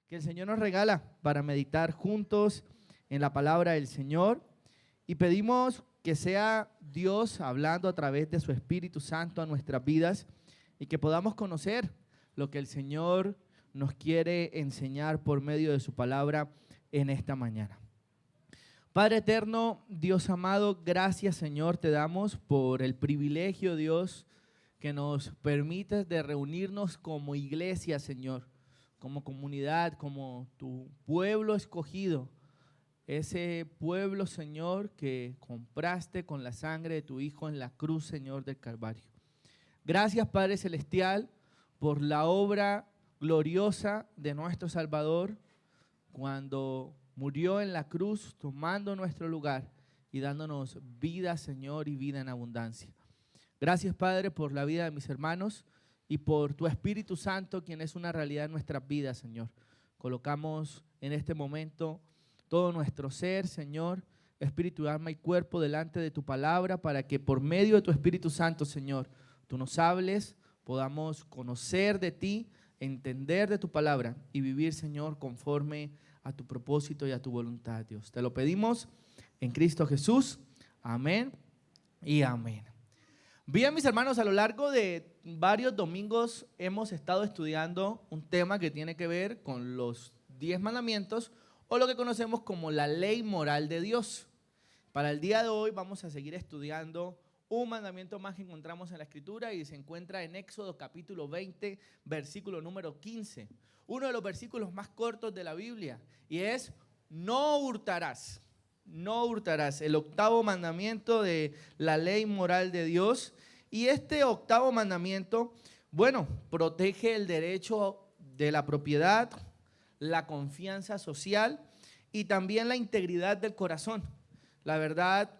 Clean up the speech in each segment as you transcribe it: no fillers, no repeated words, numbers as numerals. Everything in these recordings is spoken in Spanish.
que el Señor nos regala para meditar juntos en la palabra del Señor, y pedimos que sea Dios hablando a través de su Espíritu Santo a nuestras vidas y que podamos conocer lo que el Señor nos quiere enseñar por medio de su palabra en esta mañana. Padre eterno, Dios amado, gracias Señor te damos por el privilegio, Dios, que nos permites de reunirnos como iglesia, Señor, como comunidad, como tu pueblo escogido, ese pueblo, Señor, que compraste con la sangre de tu Hijo en la cruz, Señor, del Calvario. Gracias, Padre Celestial, por la obra gloriosa de nuestro Salvador cuando murió en la cruz tomando nuestro lugar y dándonos vida, Señor, y vida en abundancia. Gracias, Padre, por la vida de mis hermanos y por tu Espíritu Santo, quien es una realidad en nuestras vidas, Señor. Colocamos en este momento todo nuestro ser, Señor, espíritu, alma y cuerpo delante de tu palabra para que por medio de tu Espíritu Santo, Señor, tú nos hables, podamos conocer de ti, entender de tu palabra y vivir, Señor, conforme a tu propósito y a tu voluntad, Dios. Te lo pedimos en Cristo Jesús. Amén y amén. Bien, mis hermanos, a lo largo de varios domingos hemos estado estudiando un tema que tiene que ver con los 10 mandamientos o lo que conocemos como la ley moral de Dios. Para el día de hoy vamos a seguir estudiando un mandamiento más que encontramos en la Escritura y se encuentra en Éxodo capítulo 20, versículo número 15. Uno de los versículos más cortos de la Biblia y es: no hurtarás. No hurtarás, el octavo mandamiento de la ley moral de Dios. Y este octavo mandamiento, bueno, protege el derecho de la propiedad, la confianza social y también la integridad del corazón. La verdad,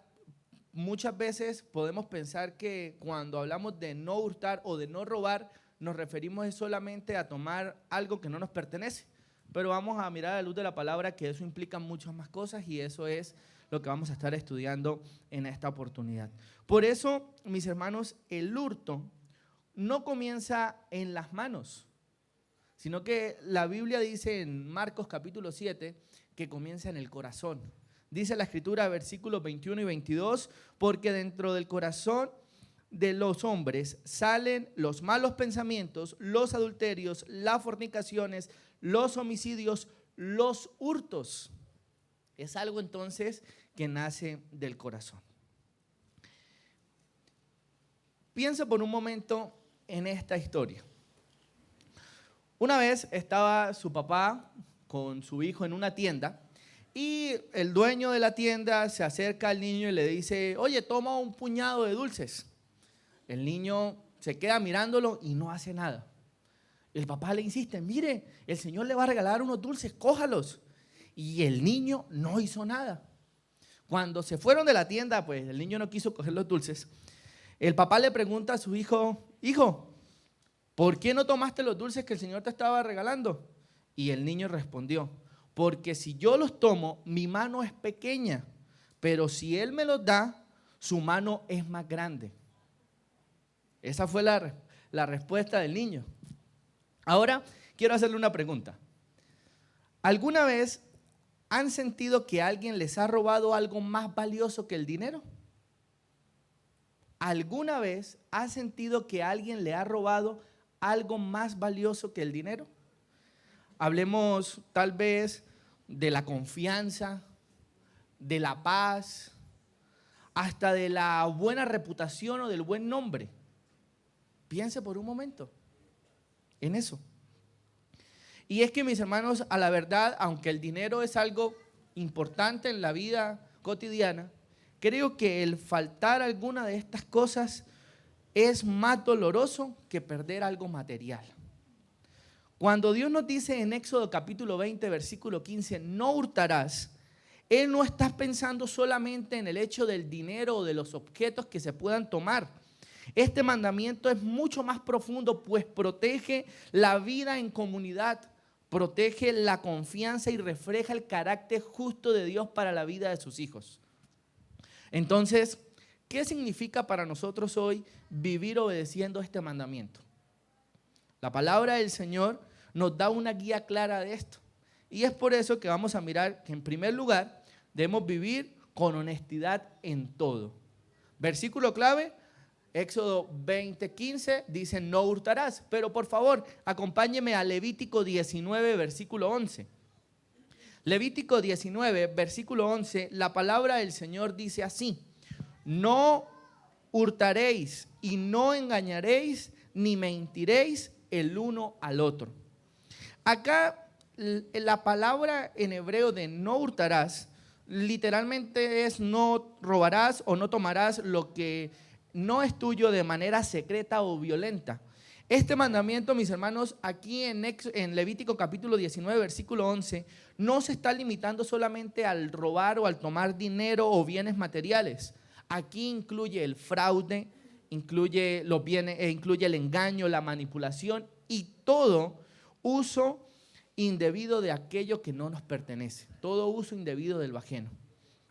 muchas veces podemos pensar que cuando hablamos de no hurtar o de no robar, nos referimos solamente a tomar algo que no nos pertenece. Pero vamos a mirar a la luz de la palabra que eso implica muchas más cosas y eso es lo que vamos a estar estudiando en esta oportunidad. Por eso, mis hermanos, el hurto no comienza en las manos, sino que la Biblia dice en Marcos capítulo 7 que comienza en el corazón. Dice la Escritura, versículos 21 y 22, porque dentro del corazón de los hombres salen los malos pensamientos, los adulterios, las fornicaciones, los homicidios, los hurtos. Es algo entonces que nace del corazón. Piensa por un momento en esta historia. Una vez estaba su papá con su hijo en una tienda y el dueño de la tienda se acerca al niño y le dice: oye, toma un puñado de dulces. El niño se queda mirándolo y no hace nada. El papá le insiste: mire, el Señor le va a regalar unos dulces, cójalos. Y el niño no hizo nada. Cuando se fueron de la tienda, pues el niño no quiso coger los dulces. El papá le pregunta a su hijo: hijo, ¿por qué no tomaste los dulces que el Señor te estaba regalando? Y el niño respondió: porque si yo los tomo, mi mano es pequeña, pero si Él me los da, su mano es más grande. Esa fue la respuesta del niño. Ahora quiero hacerle una pregunta. ¿Alguna vez han sentido que alguien les ha robado algo más valioso que el dinero? ¿Alguna vez has sentido que alguien le ha robado algo más valioso que el dinero? Hablemos tal vez de la confianza, de la paz, hasta de la buena reputación o del buen nombre. Piense por un momento en eso. Y es que, mis hermanos, a la verdad, aunque el dinero es algo importante en la vida cotidiana, creo que el faltar alguna de estas cosas es más doloroso que perder algo material. Cuando Dios nos dice en Éxodo capítulo 20, versículo 15, no hurtarás, Él no está pensando solamente en el hecho del dinero o de los objetos que se puedan tomar. Este mandamiento es mucho más profundo, pues protege la vida en comunidad, protege la confianza y refleja el carácter justo de Dios para la vida de sus hijos. Entonces, ¿qué significa para nosotros hoy vivir obedeciendo este mandamiento? La palabra del Señor nos da una guía clara de esto. Y es por eso que vamos a mirar que en primer lugar debemos vivir con honestidad en todo. Versículo clave, Éxodo 20:15 dice: no hurtarás. Pero por favor, acompáñeme a Levítico 19, versículo 11. Levítico 19, versículo 11, la palabra del Señor dice así: no hurtaréis y no engañaréis ni mentiréis el uno al otro. Acá la palabra en hebreo de no hurtarás literalmente es no robarás o no tomarás lo que no es tuyo de manera secreta o violenta. Este mandamiento, mis hermanos, aquí en Levítico capítulo 19, versículo 11, no se está limitando solamente al robar o al tomar dinero o bienes materiales. Aquí incluye el fraude, incluye los bienes, incluye el engaño, la manipulación y todo uso indebido de aquello que no nos pertenece, todo uso indebido del ajeno.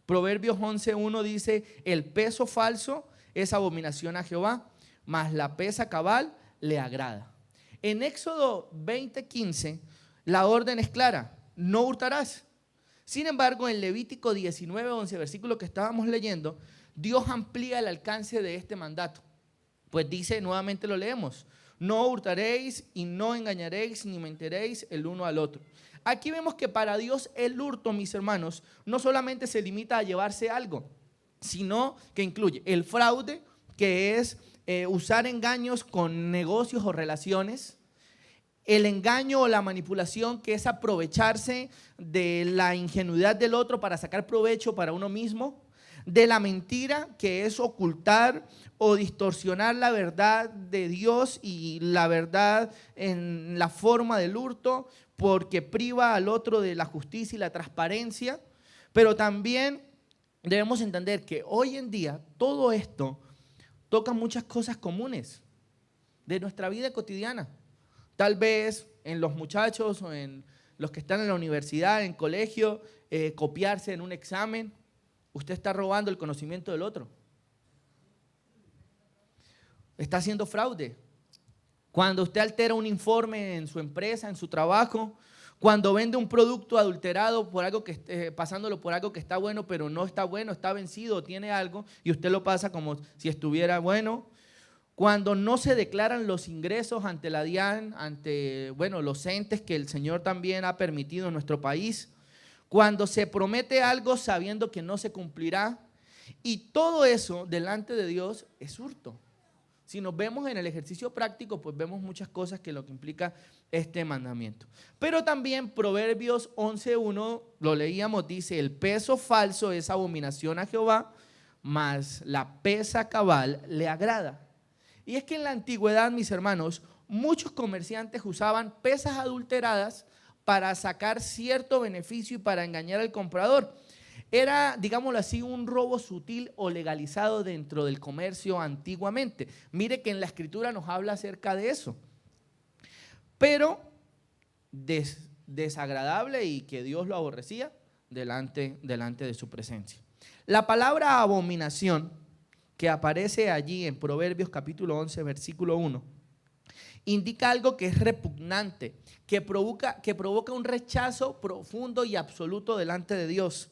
Proverbios 11:1 dice: el peso falso es abominación a Jehová, mas la pesa cabal le agrada. En Éxodo 20:15 la orden es clara: no hurtarás. Sin embargo, en Levítico 19:11, versículo que estábamos leyendo, Dios amplía el alcance de este mandato. Pues dice, nuevamente lo leemos: no hurtaréis y no engañaréis ni mentiréis el uno al otro. Aquí vemos que para Dios el hurto, mis hermanos, no solamente se limita a llevarse algo, sino que incluye el fraude, que es usar engaños con negocios o relaciones, el engaño o la manipulación, que es aprovecharse de la ingenuidad del otro para sacar provecho para uno mismo, de la mentira, que es ocultar o distorsionar la verdad de Dios y la verdad en la forma del hurto, porque priva al otro de la justicia y la transparencia. Pero también debemos entender que hoy en día todo esto toca muchas cosas comunes de nuestra vida cotidiana. Tal vez en los muchachos o en los que están en la universidad, en colegio, copiarse en un examen. Usted está robando el conocimiento del otro. Está haciendo fraude. Cuando usted altera un informe en su empresa, en su trabajo, cuando vende un producto adulterado por algo que pasándolo por algo que está bueno, pero no está bueno, está vencido, tiene algo y usted lo pasa como si estuviera bueno. Cuando no se declaran los ingresos ante la DIAN, ante los entes que el Señor también ha permitido en nuestro país. Cuando se promete algo sabiendo que no se cumplirá. Y todo eso delante de Dios es hurto. Si nos vemos en el ejercicio práctico, pues vemos muchas cosas que lo que implica este mandamiento. Pero también Proverbios 11:1, lo leíamos, dice: el peso falso es abominación a Jehová, mas la pesa cabal le agrada. Y es que en la antigüedad, mis hermanos, muchos comerciantes usaban pesas adulteradas para sacar cierto beneficio y para engañar al comprador. Era, digámoslo así, un robo sutil o legalizado dentro del comercio antiguamente. Mire que en la Escritura nos habla acerca de eso. Pero desagradable y que Dios lo aborrecía delante de su presencia. La palabra abominación, que aparece allí en Proverbios capítulo 11, versículo 1, indica algo que es repugnante, que provoca un rechazo profundo y absoluto delante de Dios.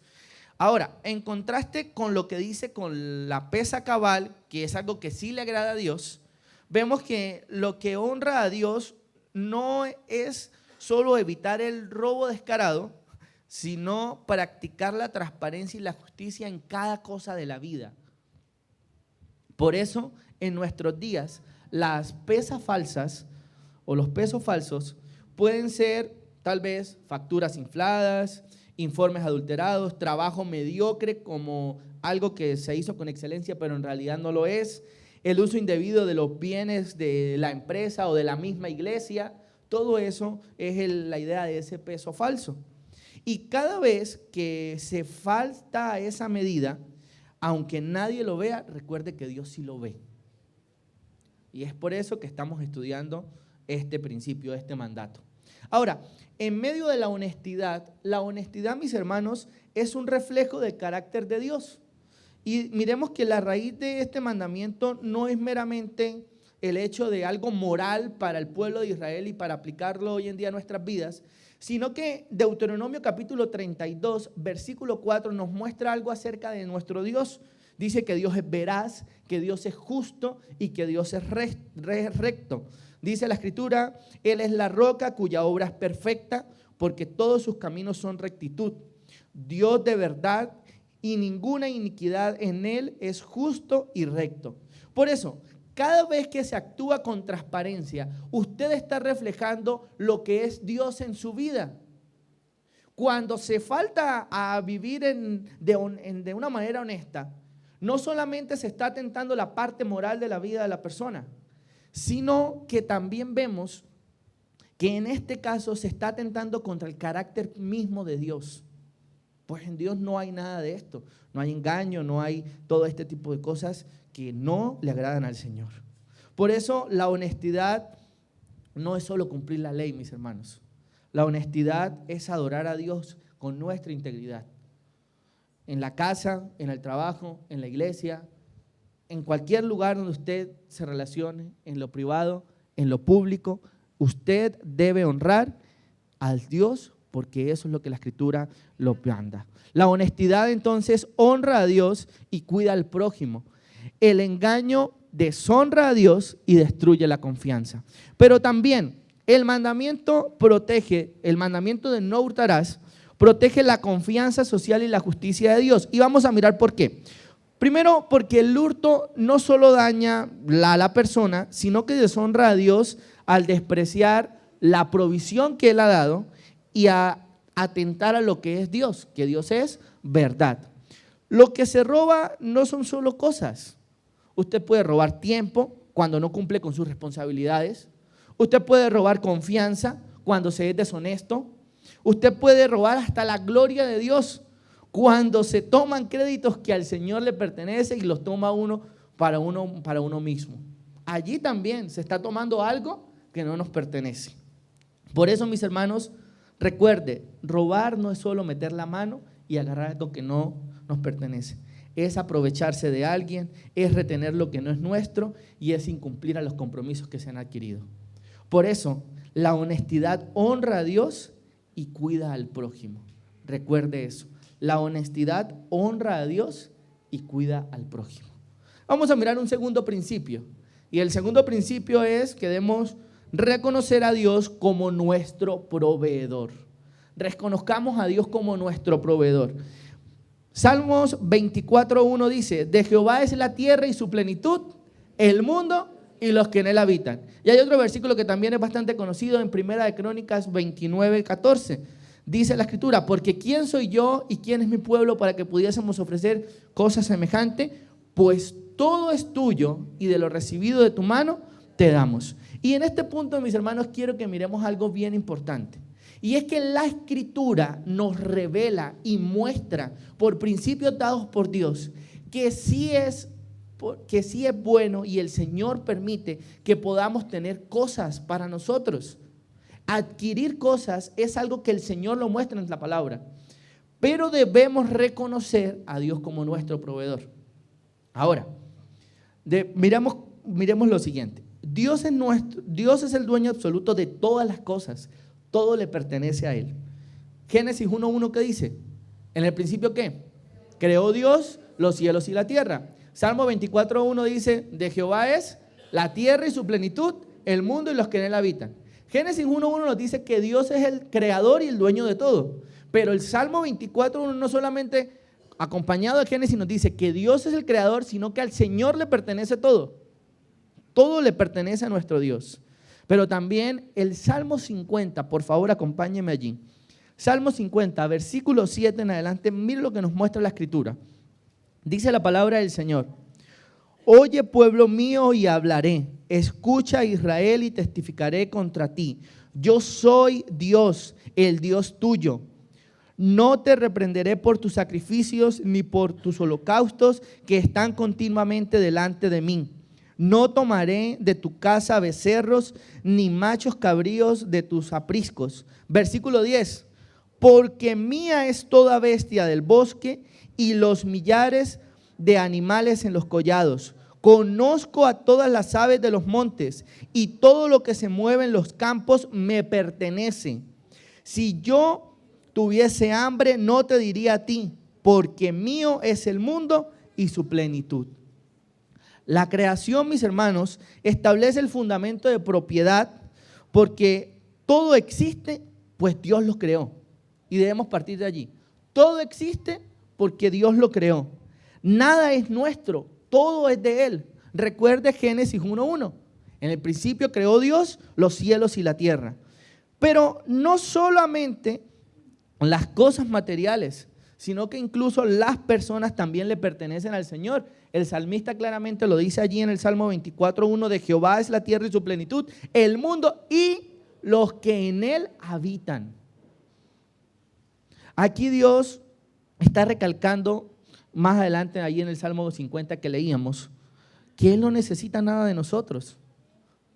Ahora, en contraste con lo que dice con la pesa cabal, que es algo que sí le agrada a Dios, vemos que lo que honra a Dios no es solo evitar el robo descarado, sino practicar la transparencia y la justicia en cada cosa de la vida. Por eso, en nuestros días, las pesas falsas o los pesos falsos pueden ser tal vez facturas infladas, informes adulterados, trabajo mediocre como algo que se hizo con excelencia pero en realidad no lo es, el uso indebido de los bienes de la empresa o de la misma iglesia. Todo eso es la idea de ese peso falso. Y cada vez que se falta esa medida, aunque nadie lo vea, recuerde que Dios sí lo ve. Y es por eso que estamos estudiando este principio, este mandato. Ahora, en medio de la honestidad, mis hermanos, es un reflejo del carácter de Dios. Y miremos que la raíz de este mandamiento no es meramente el hecho de algo moral para el pueblo de Israel y para aplicarlo hoy en día a nuestras vidas, sino que Deuteronomio capítulo 32, versículo 4 nos muestra algo acerca de nuestro Dios. Dice que Dios es veraz, que Dios es justo y que Dios es recto. Dice la Escritura, Él es la roca cuya obra es perfecta, porque todos sus caminos son rectitud. Dios de verdad y ninguna iniquidad en Él, es justo y recto. Por eso, cada vez que se actúa con transparencia, usted está reflejando lo que es Dios en su vida. Cuando se falta a vivir de una manera honesta, no solamente se está atentando la parte moral de la vida de la persona, sino que también vemos que en este caso se está atentando contra el carácter mismo de Dios. Pues en Dios no hay nada de esto, no hay engaño, no hay todo este tipo de cosas que no le agradan al Señor. Por eso la honestidad no es solo cumplir la ley, mis hermanos. La honestidad es adorar a Dios con nuestra integridad. En la casa, en el trabajo, en la iglesia, en cualquier lugar donde usted se relacione, en lo privado, en lo público, usted debe honrar al Dios, porque eso es lo que la Escritura lo manda. La honestidad entonces honra a Dios y cuida al prójimo. El engaño deshonra a Dios y destruye la confianza. Pero también el mandamiento protege, el mandamiento de no hurtarás, protege la confianza social y la justicia de Dios. Y vamos a mirar por qué. Primero, porque el hurto no solo daña a la persona, sino que deshonra a Dios al despreciar la provisión que Él ha dado y a atentar a lo que es Dios, que Dios es verdad. Lo que se roba no son solo cosas. Usted puede robar tiempo cuando no cumple con sus responsabilidades. Usted puede robar confianza cuando se es deshonesto. Usted puede robar hasta la gloria de Dios cuando se toman créditos que al Señor le pertenecen y los toma para uno mismo. Allí también se está tomando algo que no nos pertenece. Por eso, mis hermanos, recuerde, robar no es solo meter la mano y agarrar algo que no nos pertenece. Es aprovecharse de alguien, es retener lo que no es nuestro y es incumplir a los compromisos que se han adquirido. Por eso, la honestidad honra a Dios y cuida al prójimo. Recuerde eso. La honestidad honra a Dios y cuida al prójimo. Vamos a mirar un segundo principio. Y el segundo principio es que debemos reconocer a Dios como nuestro proveedor. Reconozcamos a Dios como nuestro proveedor. Salmos 24:1 dice, de Jehová es la tierra y su plenitud, el mundo y los que en él habitan. Y hay otro versículo que también es bastante conocido en Primera de Crónicas 29:14. Dice la Escritura, porque ¿quién soy yo y quién es mi pueblo para que pudiésemos ofrecer cosas semejantes? Pues todo es tuyo y de lo recibido de tu mano te damos. Y en este punto, mis hermanos, quiero que miremos algo bien importante. Y es que la Escritura nos revela y muestra por principios dados por Dios que sí es bueno y el Señor permite que podamos tener cosas para nosotros. Adquirir cosas es algo que el Señor lo muestra en la palabra, pero debemos reconocer a Dios como nuestro proveedor. Ahora, miremos lo siguiente. Dios es el dueño absoluto de todas las cosas. Todo le pertenece a Él. Génesis 1:1, ¿qué dice? En el principio, ¿qué? Creó Dios los cielos y la tierra. Salmo 24:1 dice, de Jehová es la tierra y su plenitud, el mundo y los que en él habitan. Génesis 1:1 nos dice que Dios es el creador y el dueño de todo. Pero el Salmo 24:1 no solamente acompañado de Génesis nos dice que Dios es el creador, sino que al Señor le pertenece todo. Todo le pertenece a nuestro Dios. Pero también el Salmo 50, por favor acompáñeme allí. Salmo 50, versículo 7 en adelante, mire lo que nos muestra la Escritura. Dice la palabra del Señor. Oye, pueblo mío, y hablaré. Escucha, Israel, y testificaré contra ti. Yo soy Dios, el Dios tuyo. No te reprenderé por tus sacrificios ni por tus holocaustos que están continuamente delante de mí. No tomaré de tu casa becerros ni machos cabríos de tus apriscos. Versículo 10. Porque mía es toda bestia del bosque y los millares de animales en los collados. Conozco a todas las aves de los montes y todo lo que se mueve en los campos me pertenece. Si yo tuviese hambre, no te diría a ti, porque mío es el mundo y su plenitud. La creación, mis hermanos, establece el fundamento de propiedad porque todo existe, pues Dios lo creó. Y debemos partir de allí. Todo existe porque Dios lo creó. Nada es nuestro, todo es de Él. Recuerde Génesis 1:1. En el principio creó Dios los cielos y la tierra. Pero no solamente las cosas materiales, sino que incluso las personas también le pertenecen al Señor. El salmista claramente lo dice allí en el Salmo 24:1: de Jehová es la tierra y su plenitud, el mundo y los que en él habitan. Aquí Dios está recalcando más adelante, allí en el Salmo 50 que leíamos, que Él no necesita nada de nosotros,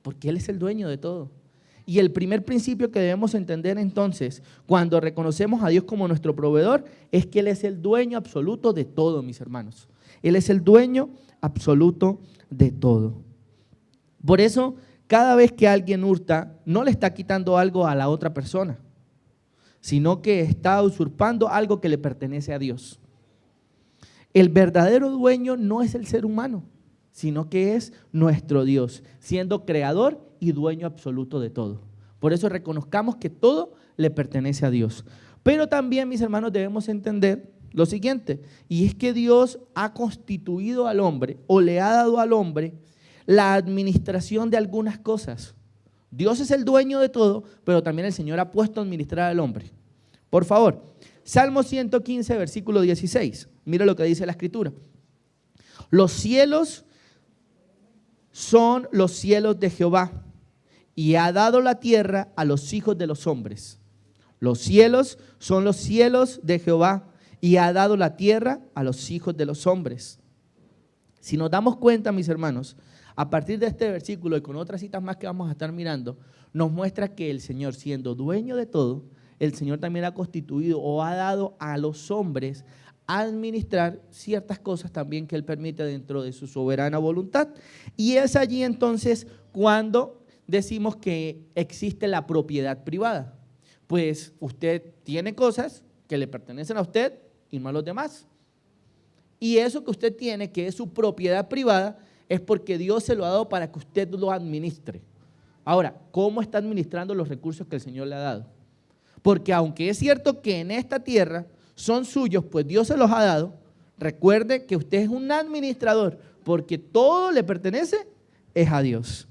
porque Él es el dueño de todo. Y el primer principio que debemos entender entonces, cuando reconocemos a Dios como nuestro proveedor, es que Él es el dueño absoluto de todo, mis hermanos. Él es el dueño absoluto de todo. Por eso, cada vez que alguien hurta, no le está quitando algo a la otra persona, sino que está usurpando algo que le pertenece a Dios. El verdadero dueño no es el ser humano, sino que es nuestro Dios, siendo creador y dueño absoluto de todo. Por eso reconozcamos que todo le pertenece a Dios. Pero también, mis hermanos, debemos entender lo siguiente, y es que Dios ha constituido al hombre o le ha dado al hombre la administración de algunas cosas. Dios es el dueño de todo, pero también el Señor ha puesto a administrar al hombre. Por favor, Salmo 115, versículo 16. Mira lo que dice la Escritura. Los cielos son los cielos de Jehová, y ha dado la tierra a los hijos de los hombres. Los cielos son los cielos de Jehová, y ha dado la tierra a los hijos de los hombres. Si nos damos cuenta, mis hermanos, a partir de este versículo y con otras citas más que vamos a estar mirando, nos muestra que el Señor, siendo dueño de todo, el Señor también ha constituido o ha dado a los hombres a administrar ciertas cosas también que Él permite dentro de su soberana voluntad. Y es allí entonces cuando decimos que existe la propiedad privada. Pues usted tiene cosas que le pertenecen a usted y no a los demás. Y eso que usted tiene, que es su propiedad privada, es porque Dios se lo ha dado para que usted lo administre. Ahora, ¿cómo está administrando los recursos que el Señor le ha dado? Porque aunque es cierto que en esta tierra son suyos, pues Dios se los ha dado, recuerde que usted es un administrador, porque todo le pertenece es a Dios.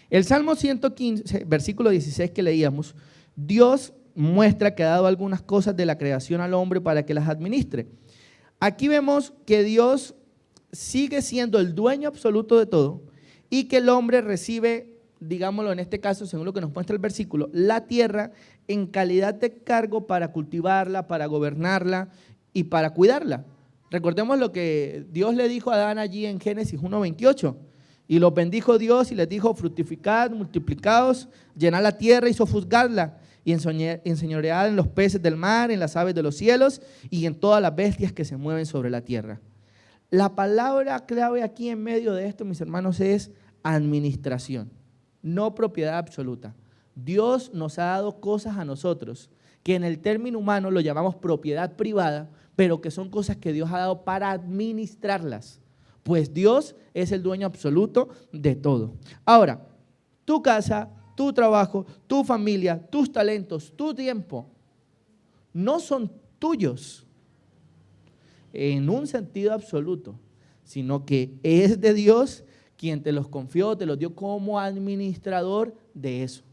El Salmo 115, versículo 16 que leíamos, Dios muestra que ha dado algunas cosas de la creación al hombre para que las administre. Aquí vemos que Dios sigue siendo el dueño absoluto de todo y que el hombre recibe, digámoslo en este caso, según lo que nos muestra el versículo, la tierra en calidad de cargo para cultivarla, para gobernarla y para cuidarla. Recordemos lo que Dios le dijo a Adán allí en Génesis 1:28. Y los bendijo Dios y les dijo: fructificad, multiplicaos, llenad la tierra y sojuzgadla, y enseñoread en los peces del mar, en las aves de los cielos y en todas las bestias que se mueven sobre la tierra. La palabra clave aquí en medio de esto, mis hermanos, es administración, no propiedad absoluta. Dios nos ha dado cosas a nosotros que en el término humano lo llamamos propiedad privada, pero que son cosas que Dios ha dado para administrarlas. Pues Dios es el dueño absoluto de todo. Ahora, tu casa, tu trabajo, tu familia, tus talentos, tu tiempo, no son tuyos en un sentido absoluto, sino que es de Dios quien te los confió, te los dio como administrador de eso.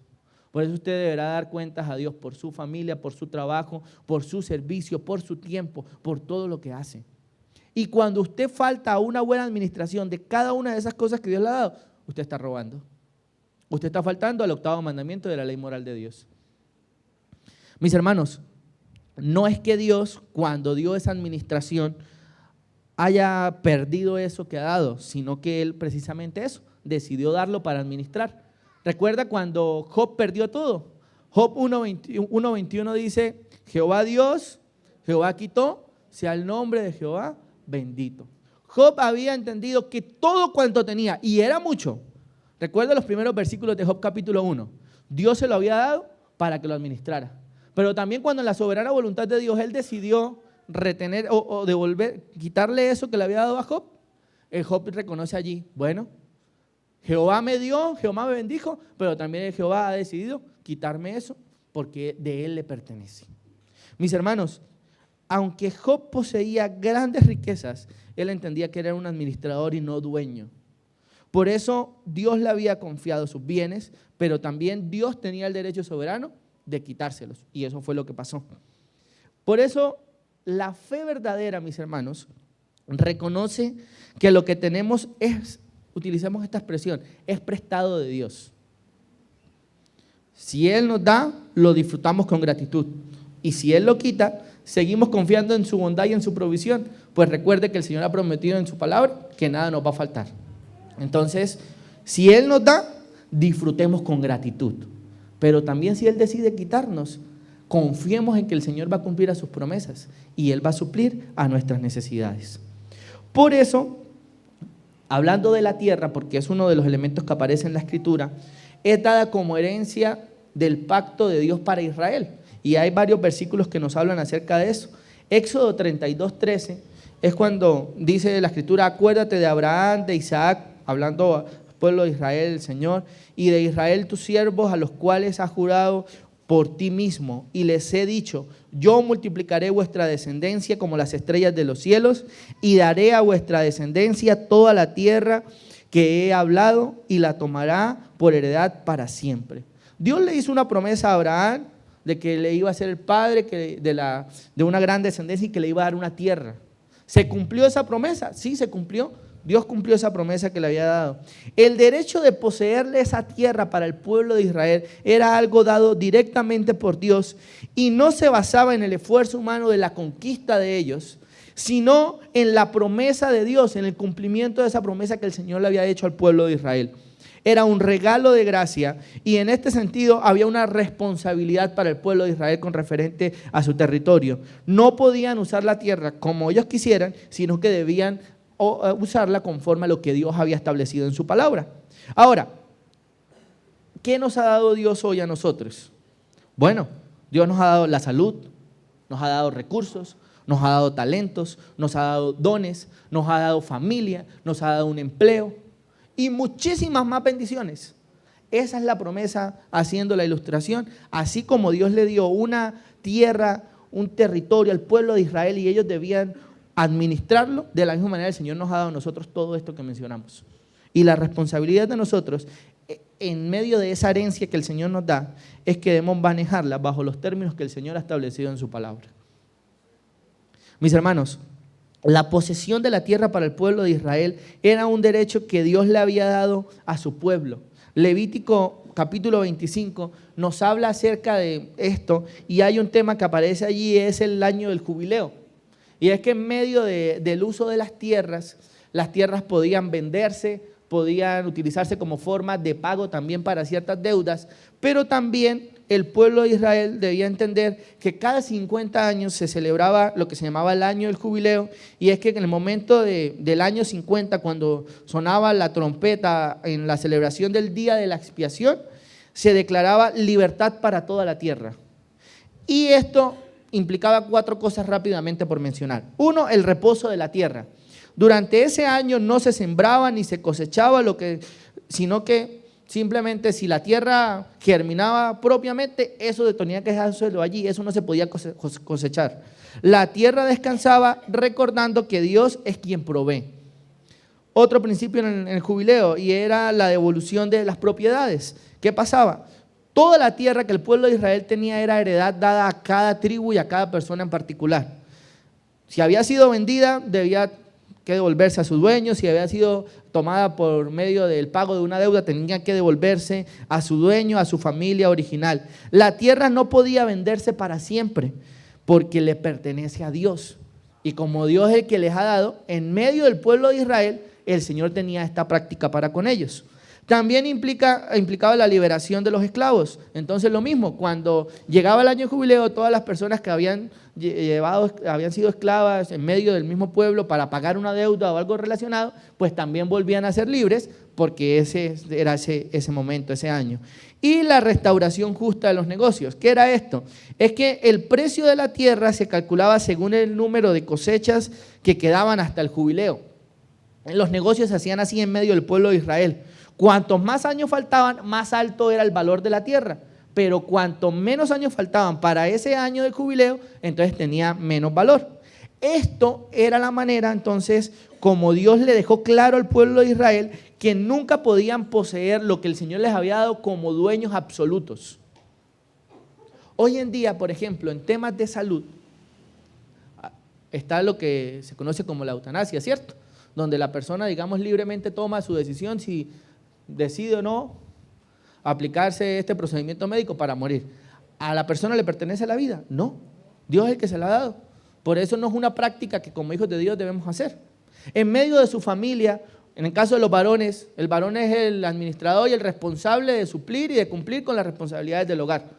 Por eso usted deberá dar cuentas a Dios por su familia, por su trabajo, por su servicio, por su tiempo, por todo lo que hace. Y cuando usted falta a una buena administración de cada una de esas cosas que Dios le ha dado, usted está robando. Usted está faltando al 8º mandamiento de la ley moral de Dios. Mis hermanos, no es que Dios, cuando dio esa administración, haya perdido eso que ha dado, sino que Él precisamente eso, decidió darlo para administrar. ¿Recuerda cuando Job perdió todo? Job 1:21 dice: Jehová Dios, Jehová quitó, sea el nombre de Jehová bendito. Job había entendido que todo cuanto tenía, y era mucho. Recuerda los primeros versículos de Job capítulo 1. Dios se lo había dado para que lo administrara. Pero también cuando en la soberana voluntad de Dios Él decidió retener o devolver, quitarle eso que le había dado a Job, el Job reconoce allí, bueno, Jehová me dio, Jehová me bendijo, pero también Jehová ha decidido quitarme eso porque de Él le pertenece. Mis hermanos, aunque Job poseía grandes riquezas, él entendía que era un administrador y no dueño. Por eso Dios le había confiado sus bienes, pero también Dios tenía el derecho soberano de quitárselos. Y eso fue lo que pasó. Por eso la fe verdadera, mis hermanos, reconoce que lo que tenemos es, utilicemos esta expresión, es prestado de Dios. Si Él nos da, lo disfrutamos con gratitud. Y si Él lo quita, seguimos confiando en su bondad y en su provisión, pues recuerde que el Señor ha prometido en su palabra que nada nos va a faltar. Entonces, si Él nos da, disfrutemos con gratitud. Pero también si Él decide quitarnos, confiemos en que el Señor va a cumplir a sus promesas y Él va a suplir a nuestras necesidades. Por eso, hablando de la tierra, porque es uno de los elementos que aparece en la Escritura, es dada como herencia del pacto de Dios para Israel. Y hay varios versículos que nos hablan acerca de eso. Éxodo 32:13 es cuando dice la Escritura, acuérdate de Abraham, de Isaac, hablando al pueblo de Israel, el Señor, y de Israel tus siervos, a los cuales has jurado por ti mismo, y les he dicho, yo multiplicaré vuestra descendencia como las estrellas de los cielos, y daré a vuestra descendencia toda la tierra que he hablado, y la tomará por heredad para siempre. Dios le hizo una promesa a Abraham, de que le iba a ser el padre de una gran descendencia y que le iba a dar una tierra. ¿Se cumplió esa promesa? Sí, se cumplió. Dios cumplió esa promesa que le había dado. El derecho de poseerle esa tierra para el pueblo de Israel era algo dado directamente por Dios y no se basaba en el esfuerzo humano de la conquista de ellos, sino en la promesa de Dios, en el cumplimiento de esa promesa que el Señor le había hecho al pueblo de Israel. Era un regalo de gracia y en este sentido había una responsabilidad para el pueblo de Israel con referente a su territorio. No podían usar la tierra como ellos quisieran, sino que debían usarla conforme a lo que Dios había establecido en su palabra. Ahora, ¿qué nos ha dado Dios hoy a nosotros? Bueno, Dios nos ha dado la salud, nos ha dado recursos, nos ha dado talentos, nos ha dado dones, nos ha dado familia, nos ha dado un empleo y muchísimas más bendiciones. Esa es la promesa haciendo la ilustración. Así como Dios le dio una tierra, un territorio al pueblo de Israel y ellos debían administrarlo, de la misma manera el Señor nos ha dado a nosotros todo esto que mencionamos. Y la responsabilidad de nosotros, en medio de esa herencia que el Señor nos da, es que debemos manejarla bajo los términos que el Señor ha establecido en su palabra. Mis hermanos, la posesión de la tierra para el pueblo de Israel era un derecho que Dios le había dado a su pueblo. Levítico capítulo 25 nos habla acerca de esto y hay un tema que aparece allí, es el año del jubileo. Y es que en medio del uso de las tierras podían venderse, podían utilizarse como forma de pago también para ciertas deudas, pero también el pueblo de Israel debía entender que cada 50 años se celebraba lo que se llamaba el año del jubileo, y es que en el momento del año 50, cuando sonaba la trompeta en la celebración del día de la expiación, se declaraba libertad para toda la tierra. Y esto implicaba 4 cosas rápidamente por mencionar. 1, el reposo de la tierra. Durante ese año no se sembraba ni se cosechaba sino que simplemente si la tierra germinaba propiamente, eso tenía que dejárselo allí, eso no se podía cosechar. La tierra descansaba recordando que Dios es quien provee. Otro principio en el jubileo y era la devolución de las propiedades. ¿Qué pasaba? Toda la tierra que el pueblo de Israel tenía era heredad dada a cada tribu y a cada persona en particular. Si había sido vendida, debía que devolverse a su dueño. Si había sido tomada por medio del pago de una deuda, tenía que devolverse a su dueño, a su familia original. La tierra no podía venderse para siempre porque le pertenece a Dios. Y como Dios es el que les ha dado, en medio del pueblo de Israel, el Señor tenía esta práctica para con ellos. También implicaba la liberación de los esclavos. Entonces lo mismo, cuando llegaba el año de jubileo, todas las personas que habían sido esclavas en medio del mismo pueblo para pagar una deuda o algo relacionado, pues también volvían a ser libres porque ese era ese momento, ese año. Y la restauración justa de los negocios. ¿Qué era esto? Es que el precio de la tierra se calculaba según el número de cosechas que quedaban hasta el jubileo. Los negocios se hacían así en medio del pueblo de Israel. Cuantos más años faltaban, más alto era el valor de la tierra. Pero cuanto menos años faltaban para ese año de jubileo, entonces tenía menos valor. Esto era la manera, entonces, como Dios le dejó claro al pueblo de Israel que nunca podían poseer lo que el Señor les había dado como dueños absolutos. Hoy en día, por ejemplo, en temas de salud, está lo que se conoce como la eutanasia, ¿cierto? Donde la persona, digamos, libremente toma su decisión si decide o no aplicarse este procedimiento médico para morir. ¿A la persona le pertenece la vida? No, Dios es el que se la ha dado. Por eso no es una práctica que como hijos de Dios debemos hacer. En medio de su familia, en el caso de los varones, el varón es el administrador y el responsable de suplir y de cumplir con las responsabilidades del hogar.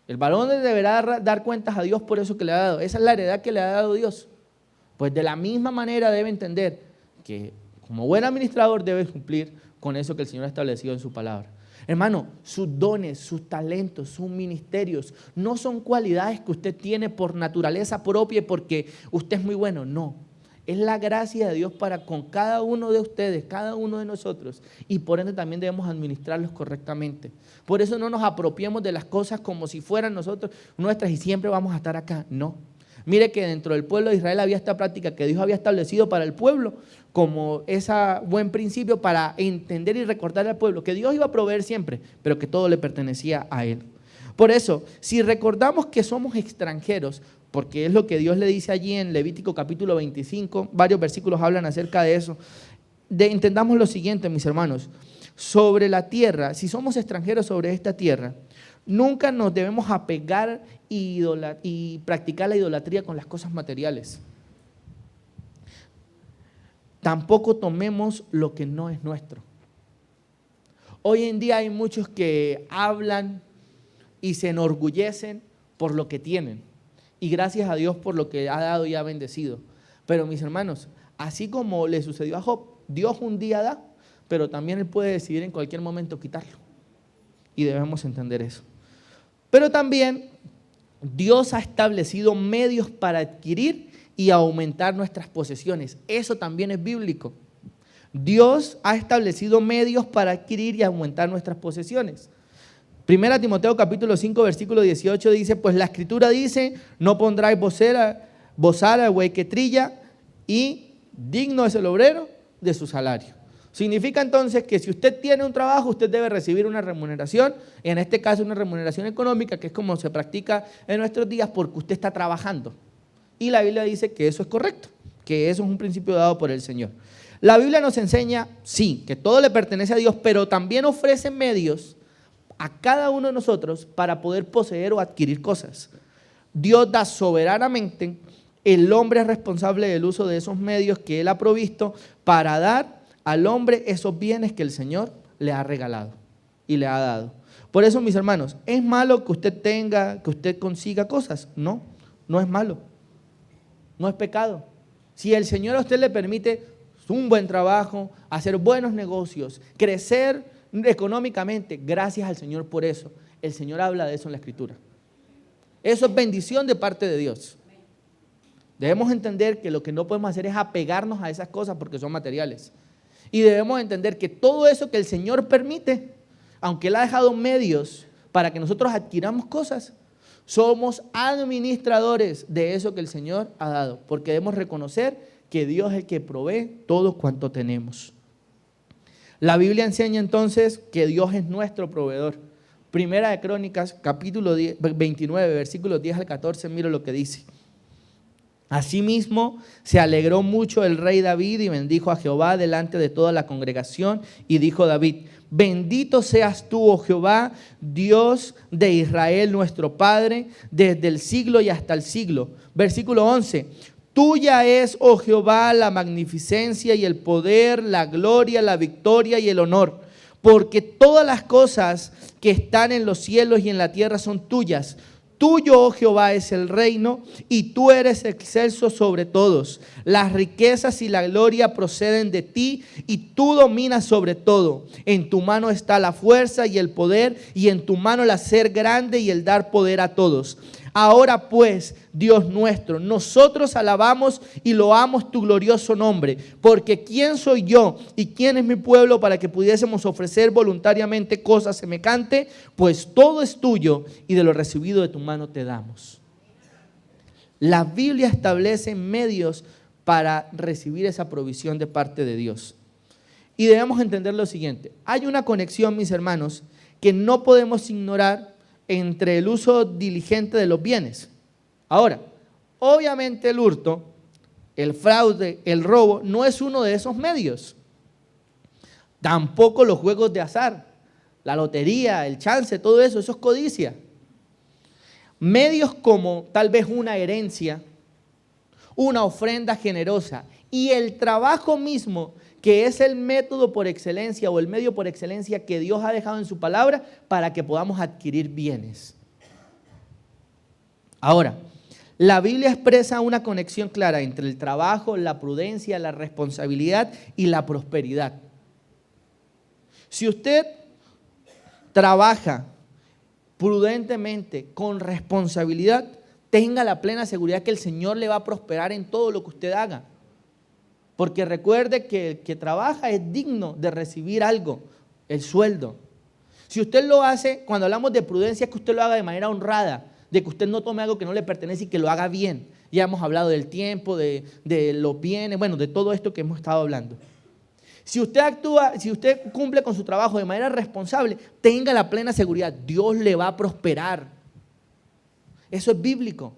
El varón deberá dar cuentas a Dios por eso que le ha dado. Esa es la heredad que le ha dado Dios. Pues de la misma manera debe entender que como buen administrador debe cumplir con eso que el Señor ha establecido en su palabra. Hermano, sus dones, sus talentos, sus ministerios no son cualidades que usted tiene por naturaleza propia y porque usted es muy bueno, no. Es la gracia de Dios para con cada uno de ustedes, cada uno de nosotros, y por ende también debemos administrarlos correctamente. Por eso no nos apropiemos de las cosas como si fueran nuestras y siempre vamos a estar acá, no. Mire que dentro del pueblo de Israel había esta práctica que Dios había establecido para el pueblo como ese buen principio para entender y recordar al pueblo que Dios iba a proveer siempre, pero que todo le pertenecía a Él. Por eso, si recordamos que somos extranjeros, porque es lo que Dios le dice allí en Levítico capítulo 25, varios versículos hablan acerca de eso, entendamos lo siguiente, mis hermanos, sobre la tierra, si somos extranjeros sobre esta tierra, nunca nos debemos apegar y practicar la idolatría con las cosas materiales. Tampoco tomemos lo que no es nuestro. Hoy en día hay muchos que hablan y se enorgullecen por lo que tienen. Y gracias a Dios por lo que ha dado y ha bendecido. Pero mis hermanos, así como le sucedió a Job, Dios un día da, pero también Él puede decidir en cualquier momento quitarlo. Y debemos entender eso. Pero también Dios ha establecido medios para adquirir y aumentar nuestras posesiones. Eso también es bíblico. Dios ha establecido medios para adquirir y aumentar nuestras posesiones. Primera Timoteo capítulo 5 versículo 18 dice, pues la escritura dice, no pondráis bozal al buey que trilla y digno es el obrero de su salario. Significa entonces que si usted tiene un trabajo, usted debe recibir una remuneración, en este caso una remuneración económica, que es como se practica en nuestros días porque usted está trabajando. Y la Biblia dice que eso es correcto, que eso es un principio dado por el Señor. La Biblia nos enseña, sí, que todo le pertenece a Dios, pero también ofrece medios a cada uno de nosotros para poder poseer o adquirir cosas. Dios da soberanamente, el hombre es responsable del uso de esos medios que Él ha provisto para dar al hombre esos bienes que el Señor le ha regalado y le ha dado. Por eso, mis hermanos, ¿es malo que usted consiga cosas? No, no es malo. No es pecado. Si el Señor a usted le permite un buen trabajo, hacer buenos negocios, crecer económicamente, gracias al Señor por eso. El Señor habla de eso en la Escritura. Eso es bendición de parte de Dios. Debemos entender que lo que no podemos hacer es apegarnos a esas cosas porque son materiales. Y debemos entender que todo eso que el Señor permite, aunque Él ha dejado medios para que nosotros adquiramos cosas, somos administradores de eso que el Señor ha dado, porque debemos reconocer que Dios es el que provee todo cuanto tenemos. La Biblia enseña entonces que Dios es nuestro proveedor. Primera de Crónicas, capítulo 29, versículos 10 al 14, mira lo que dice. Asimismo, se alegró mucho el rey David y bendijo a Jehová delante de toda la congregación. Y dijo David, bendito seas tú, oh Jehová, Dios de Israel, nuestro Padre, desde el siglo y hasta el siglo. Versículo 11, tuya es, oh Jehová, la magnificencia y el poder, la gloria, la victoria y el honor. Porque todas las cosas que están en los cielos y en la tierra son tuyas. Tuyo, oh Jehová, es el reino, y tú eres excelso sobre todos. Las riquezas y la gloria proceden de ti, y tú dominas sobre todo. En tu mano está la fuerza y el poder, y en tu mano el hacer grande y el dar poder a todos. Ahora pues, Dios nuestro, nosotros alabamos y loamos tu glorioso nombre, porque ¿quién soy yo y quién es mi pueblo para que pudiésemos ofrecer voluntariamente cosas semejantes? Pues todo es tuyo y de lo recibido de tu mano te damos. La Biblia establece medios para recibir esa provisión de parte de Dios. Y debemos entender lo siguiente: hay una conexión, mis hermanos, que no podemos ignorar entre el uso diligente de los bienes. Ahora, obviamente el hurto, el fraude, el robo no es uno de esos medios. Tampoco los juegos de azar, la lotería, el chance, todo eso es codicia. Medios como tal vez una herencia, una ofrenda generosa y el trabajo mismo, que es el método por excelencia o el medio por excelencia que Dios ha dejado en su palabra para que podamos adquirir bienes. Ahora, la Biblia expresa una conexión clara entre el trabajo, la prudencia, la responsabilidad y la prosperidad. Si usted trabaja prudentemente, con responsabilidad, tenga la plena seguridad que el Señor le va a prosperar en todo lo que usted haga. Porque recuerde que el que trabaja es digno de recibir algo, el sueldo. Si usted lo hace, cuando hablamos de prudencia, es que usted lo haga de manera honrada, de que usted no tome algo que no le pertenece y que lo haga bien. Ya hemos hablado del tiempo, de los bienes, bueno, de todo esto que hemos estado hablando. Si usted actúa, si usted cumple con su trabajo de manera responsable, tenga la plena seguridad, Dios le va a prosperar. Eso es bíblico.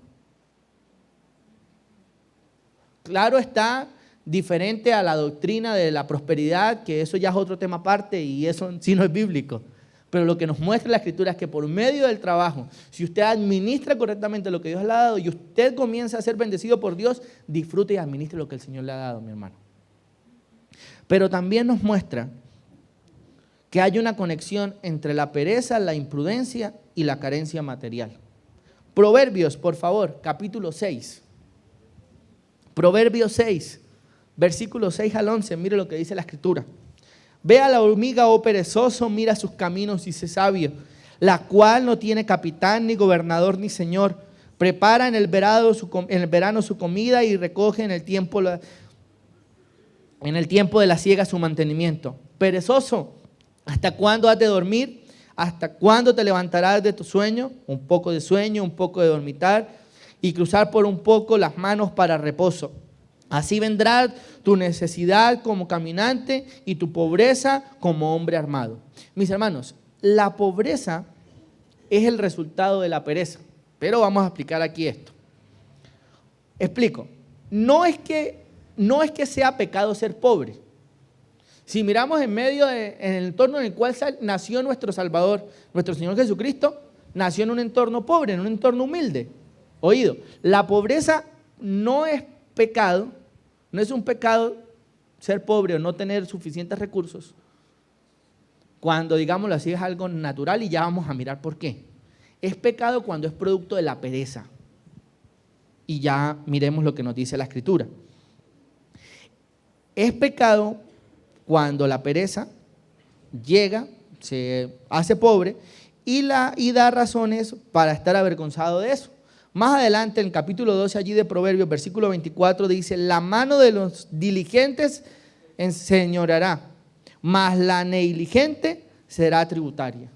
Claro está, diferente a la doctrina de la prosperidad, que eso ya es otro tema aparte y eso sí no es bíblico. Pero lo que nos muestra la Escritura es que por medio del trabajo, si usted administra correctamente lo que Dios le ha dado y usted comienza a ser bendecido por Dios, disfrute y administre lo que el Señor le ha dado, mi hermano. Pero también nos muestra que hay una conexión entre la pereza, la imprudencia y la carencia material. Proverbios, por favor, capítulo 6. Proverbios 6. Versículos 6 al 11, mire lo que dice la Escritura. Ve a la hormiga, oh perezoso, mira sus caminos y sé sabio, la cual no tiene capitán, ni gobernador, ni señor. Prepara en el verano su comida y recoge en el tiempo de la siega su mantenimiento. Perezoso, ¿hasta cuándo has de dormir? ¿Hasta cuándo te levantarás de tu sueño? Un poco de sueño, un poco de dormitar y cruzar por un poco las manos para reposo. Así vendrá tu necesidad como caminante y tu pobreza como hombre armado. Mis hermanos, la pobreza es el resultado de la pereza, pero vamos a explicar aquí esto. Explico, no es que sea pecado ser pobre. Si miramos en el entorno en el cual nació nuestro Salvador, nuestro Señor Jesucristo, nació en un entorno pobre, en un entorno humilde. Oído, la pobreza no es pecado, no es un pecado ser pobre o no tener suficientes recursos. Cuando, digámoslo así, es algo natural y ya vamos a mirar por qué. Es pecado cuando es producto de la pereza. Y ya miremos lo que nos dice la Escritura. Es pecado cuando la pereza llega, se hace pobre y da razones para estar avergonzado de eso. Más adelante, en el capítulo 12 allí de Proverbios, versículo 24, dice: la mano de los diligentes enseñoreará, mas la negligente será tributaria.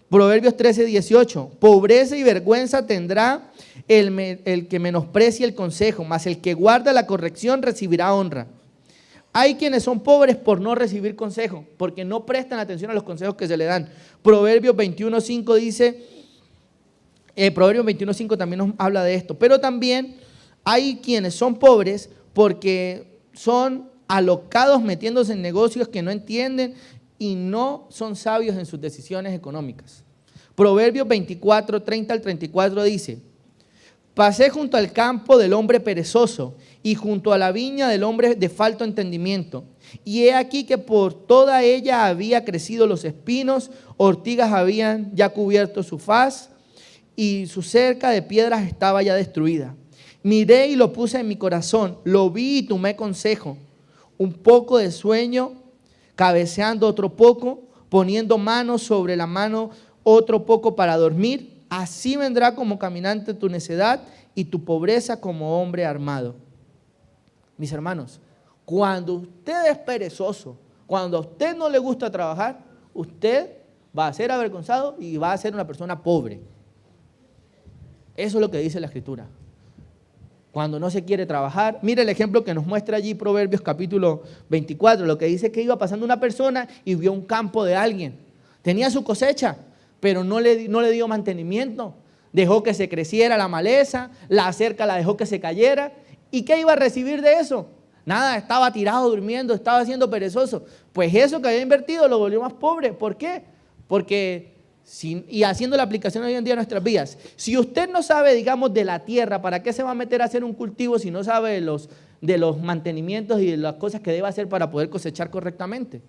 Proverbios 13, 18, pobreza y vergüenza tendrá el que menosprecia el consejo, mas el que guarda la corrección recibirá honra. Hay quienes son pobres por no recibir consejo, porque no prestan atención a los consejos que se le dan. Proverbios 21, 5 dice... Proverbios 21.5 también nos habla de esto, pero también hay quienes son pobres porque son alocados metiéndose en negocios que no entienden y no son sabios en sus decisiones económicas. Proverbios 24, 30 al 34 dice: pasé junto al campo del hombre perezoso y junto a la viña del hombre de falto entendimiento. Y he aquí que por toda ella había crecido los espinos, ortigas habían ya cubierto su faz, y su cerca de piedras estaba ya destruida. Miré y lo puse en mi corazón, lo vi y tomé consejo. Un poco de sueño, cabeceando otro poco, poniendo manos sobre la mano otro poco para dormir. Así vendrá como caminante tu necedad y tu pobreza como hombre armado. Mis hermanos, cuando usted es perezoso, cuando a usted no le gusta trabajar, usted va a ser avergonzado y va a ser una persona pobre. Eso es lo que dice la Escritura. Cuando no se quiere trabajar, mire el ejemplo que nos muestra allí Proverbios capítulo 24, lo que dice que iba pasando una persona y vio un campo de alguien. Tenía su cosecha, pero no le dio mantenimiento. Dejó que se creciera la maleza, la cerca la dejó que se cayera. ¿Y qué iba a recibir de eso? Nada, estaba tirado durmiendo, estaba siendo perezoso. Pues eso que había invertido lo volvió más pobre. ¿Por qué? Porque, y haciendo la aplicación hoy en día a nuestras vidas, si usted no sabe, digamos, de la tierra, ¿para qué se va a meter a hacer un cultivo si no sabe de los mantenimientos y de las cosas que debe hacer para poder cosechar correctamente?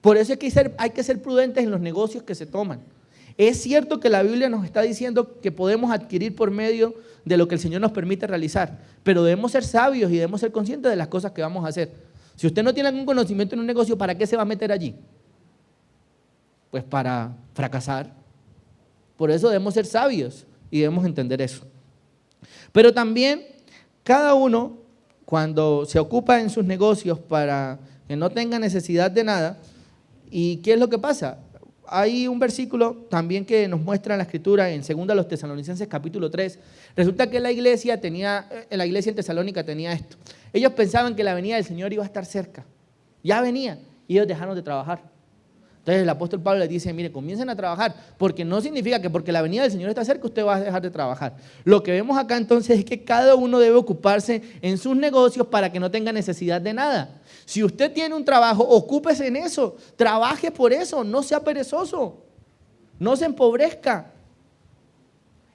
Por eso hay que ser prudentes en los negocios que se toman. Es cierto que la Biblia nos está diciendo que podemos adquirir por medio de lo que el Señor nos permite realizar, pero debemos ser sabios y debemos ser conscientes de las cosas que vamos a hacer. Si usted no tiene algún conocimiento en un negocio, ¿para qué se va a meter allí? Pues para fracasar. Por eso debemos ser sabios y debemos entender eso. Pero también cada uno, cuando se ocupa en sus negocios para que no tenga necesidad de nada, ¿y qué es lo que pasa? Hay un versículo también que nos muestra en la Escritura en 2 Tesalonicenses capítulo 3. Resulta que la iglesia en Tesalónica tenía esto. Ellos pensaban que la venida del Señor iba a estar cerca. Ya venía y ellos dejaron de trabajar. Entonces el apóstol Pablo les dice, mire, comiencen a trabajar, porque no significa que porque la venida del Señor está cerca usted va a dejar de trabajar. Lo que vemos acá entonces es que cada uno debe ocuparse en sus negocios para que no tenga necesidad de nada. Si usted tiene un trabajo, ocúpese en eso, trabaje por eso, no sea perezoso, no se empobrezca.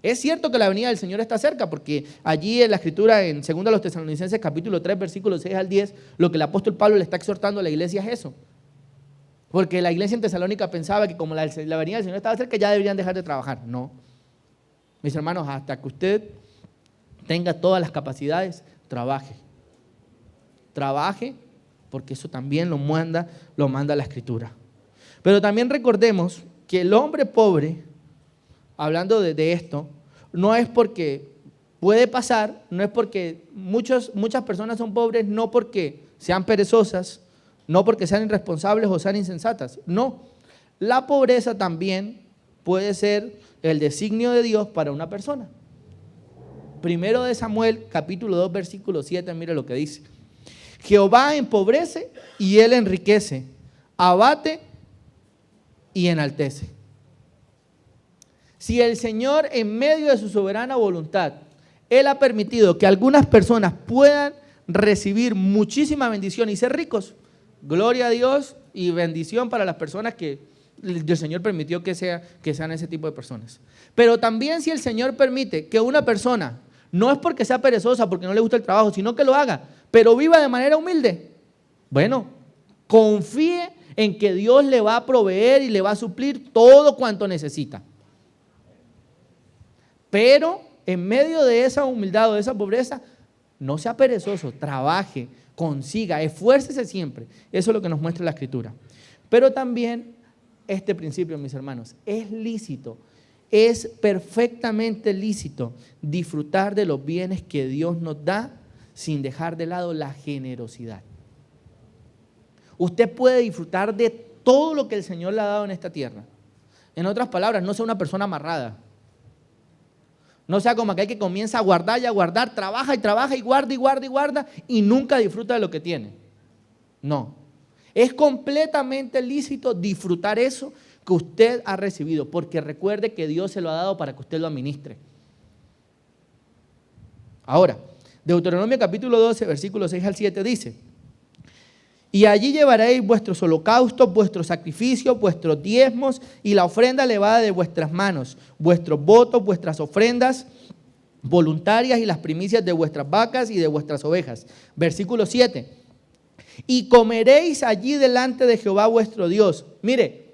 Es cierto que la venida del Señor está cerca, porque allí en la Escritura, en 2 Tesalonicenses capítulo 3, versículos 6 al 10, lo que el apóstol Pablo le está exhortando a la iglesia es eso. Porque la iglesia en Tesalónica pensaba que como la venida del Señor estaba cerca, ya deberían dejar de trabajar. No. Mis hermanos, hasta que usted tenga todas las capacidades, trabaje. Trabaje, porque eso también lo manda la Escritura. Pero también recordemos que el hombre pobre, hablando de esto, no es porque puede pasar, no es porque muchas personas son pobres, no porque sean perezosas, no porque sean irresponsables o sean insensatas. No, la pobreza también puede ser el designio de Dios para una persona. Primero de Samuel, capítulo 2, versículo 7, mire lo que dice. Jehová empobrece y él enriquece, abate y enaltece. Si el Señor en medio de su soberana voluntad, Él ha permitido que algunas personas puedan recibir muchísima bendición y ser ricos, gloria a Dios y bendición para las personas que el Señor permitió que sean ese tipo de personas. Pero también si el Señor permite que una persona, no es porque sea perezosa, porque no le gusta el trabajo, sino que lo haga, pero viva de manera humilde, bueno, confíe en que Dios le va a proveer y le va a suplir todo cuanto necesita. Pero en medio de esa humildad o de esa pobreza, no sea perezoso, trabaje, consiga, esfuércese siempre. Eso es lo que nos muestra la Escritura. Pero también este principio, mis hermanos, es lícito, es perfectamente lícito disfrutar de los bienes que Dios nos da sin dejar de lado la generosidad. Usted puede disfrutar de todo lo que el Señor le ha dado en esta tierra. En otras palabras, no sea una persona amarrada. No sea como aquel que comienza a guardar y a guardar, trabaja y trabaja y guarda y guarda y guarda y nunca disfruta de lo que tiene. No. Es completamente lícito disfrutar eso que usted ha recibido, porque recuerde que Dios se lo ha dado para que usted lo administre. Ahora, Deuteronomio capítulo 12, versículos 6 al 7 dice: y allí llevaréis vuestros holocaustos, vuestros sacrificios, vuestros diezmos y la ofrenda elevada de vuestras manos, vuestros votos, vuestras ofrendas voluntarias y las primicias de vuestras vacas y de vuestras ovejas. Versículo 7. Y comeréis allí delante de Jehová vuestro Dios. Mire,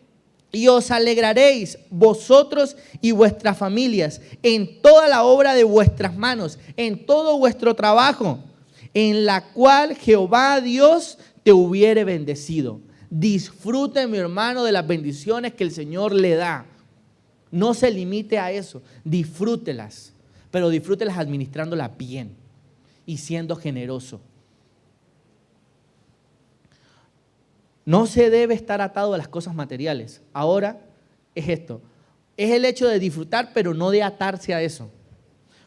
y os alegraréis vosotros y vuestras familias en toda la obra de vuestras manos, en todo vuestro trabajo, en la cual Jehová Dios te hubiere bendecido. Disfrute, mi hermano, de las bendiciones que el Señor le da. No se limite a eso, disfrútelas, pero disfrútelas administrándolas bien y siendo generoso. No se debe estar atado a las cosas materiales. Ahora es esto, es el hecho de disfrutar, pero no de atarse a eso.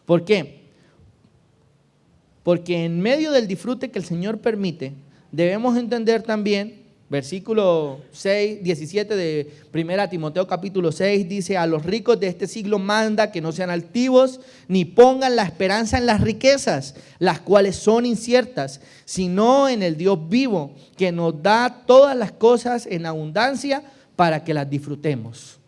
¿Por qué? Porque en medio del disfrute que el Señor permite, debemos entender también, versículo 6, 17 de 1 Timoteo capítulo 6, dice: a los ricos de este siglo manda que no sean altivos, ni pongan la esperanza en las riquezas, las cuales son inciertas, sino en el Dios vivo, que nos da todas las cosas en abundancia para que las disfrutemos.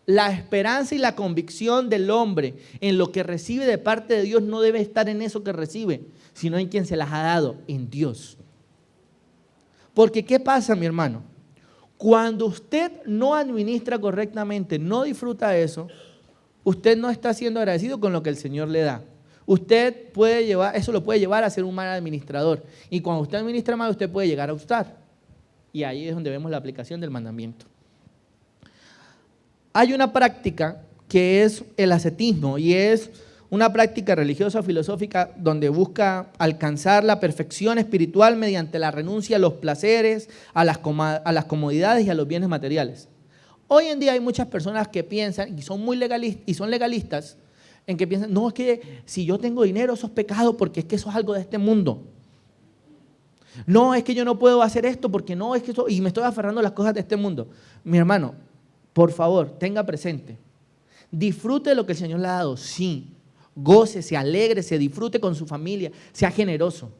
La esperanza y la convicción del hombre en lo que recibe de parte de Dios no debe estar en eso que recibe, sino en quien se las ha dado, en Dios. Porque ¿qué pasa, mi hermano? Cuando usted no administra correctamente, no disfruta eso, usted no está siendo agradecido con lo que el Señor le da. Usted puede llevar, eso lo puede llevar a ser un mal administrador. Y cuando usted administra mal, usted puede llegar a hurtar. Y ahí es donde vemos la aplicación del mandamiento. Hay una práctica que es el ascetismo, y es una práctica religiosa o filosófica donde busca alcanzar la perfección espiritual mediante la renuncia a los placeres, a las comodidades y a los bienes materiales. Hoy en día hay muchas personas que piensan, y son muy legalistas, en que piensan: no, es que si yo tengo dinero eso es pecado porque es que eso es algo de este mundo. No, es que yo no puedo hacer esto porque no, es que eso, y me estoy aferrando a las cosas de este mundo. Mi hermano, por favor, tenga presente, disfrute de lo que el Señor le ha dado, sí. Gócese, alégrese, disfrute con su familia, sea generoso.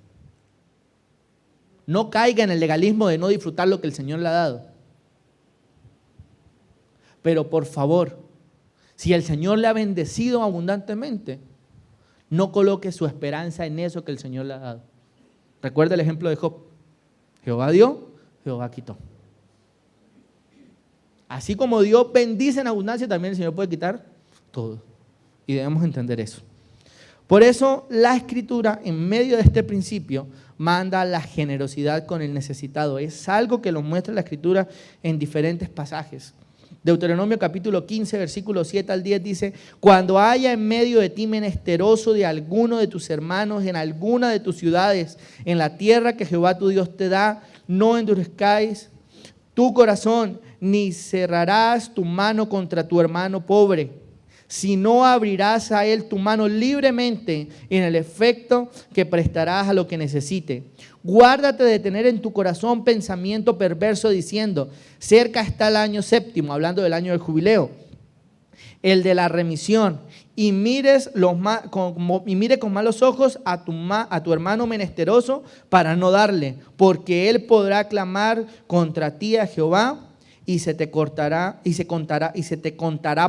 No caiga en el legalismo de no disfrutar lo que el Señor le ha dado. Pero por favor, si el Señor le ha bendecido abundantemente, no coloque su esperanza en eso que el Señor le ha dado. Recuerda el ejemplo de Job. Jehová dio, Jehová quitó. Así como Dios bendice en abundancia, también el Señor puede quitar todo. Y debemos entender eso. Por eso la Escritura, en medio de este principio, manda la generosidad con el necesitado. Es algo que lo muestra la Escritura en diferentes pasajes. Deuteronomio capítulo 15, versículos 7 al 10 dice: cuando haya en medio de ti menesteroso de alguno de tus hermanos en alguna de tus ciudades, en la tierra que Jehová tu Dios te da, no endurezcáis tu corazón, ni cerrarás tu mano contra tu hermano pobre, sino abrirás a él tu mano libremente en el efecto que prestarás a lo que necesite. Guárdate de tener en tu corazón pensamiento perverso diciendo: cerca está el año séptimo, hablando del año del jubileo, el de la remisión, y mire con malos ojos a tu hermano menesteroso para no darle, porque él podrá clamar contra ti a Jehová y se te contará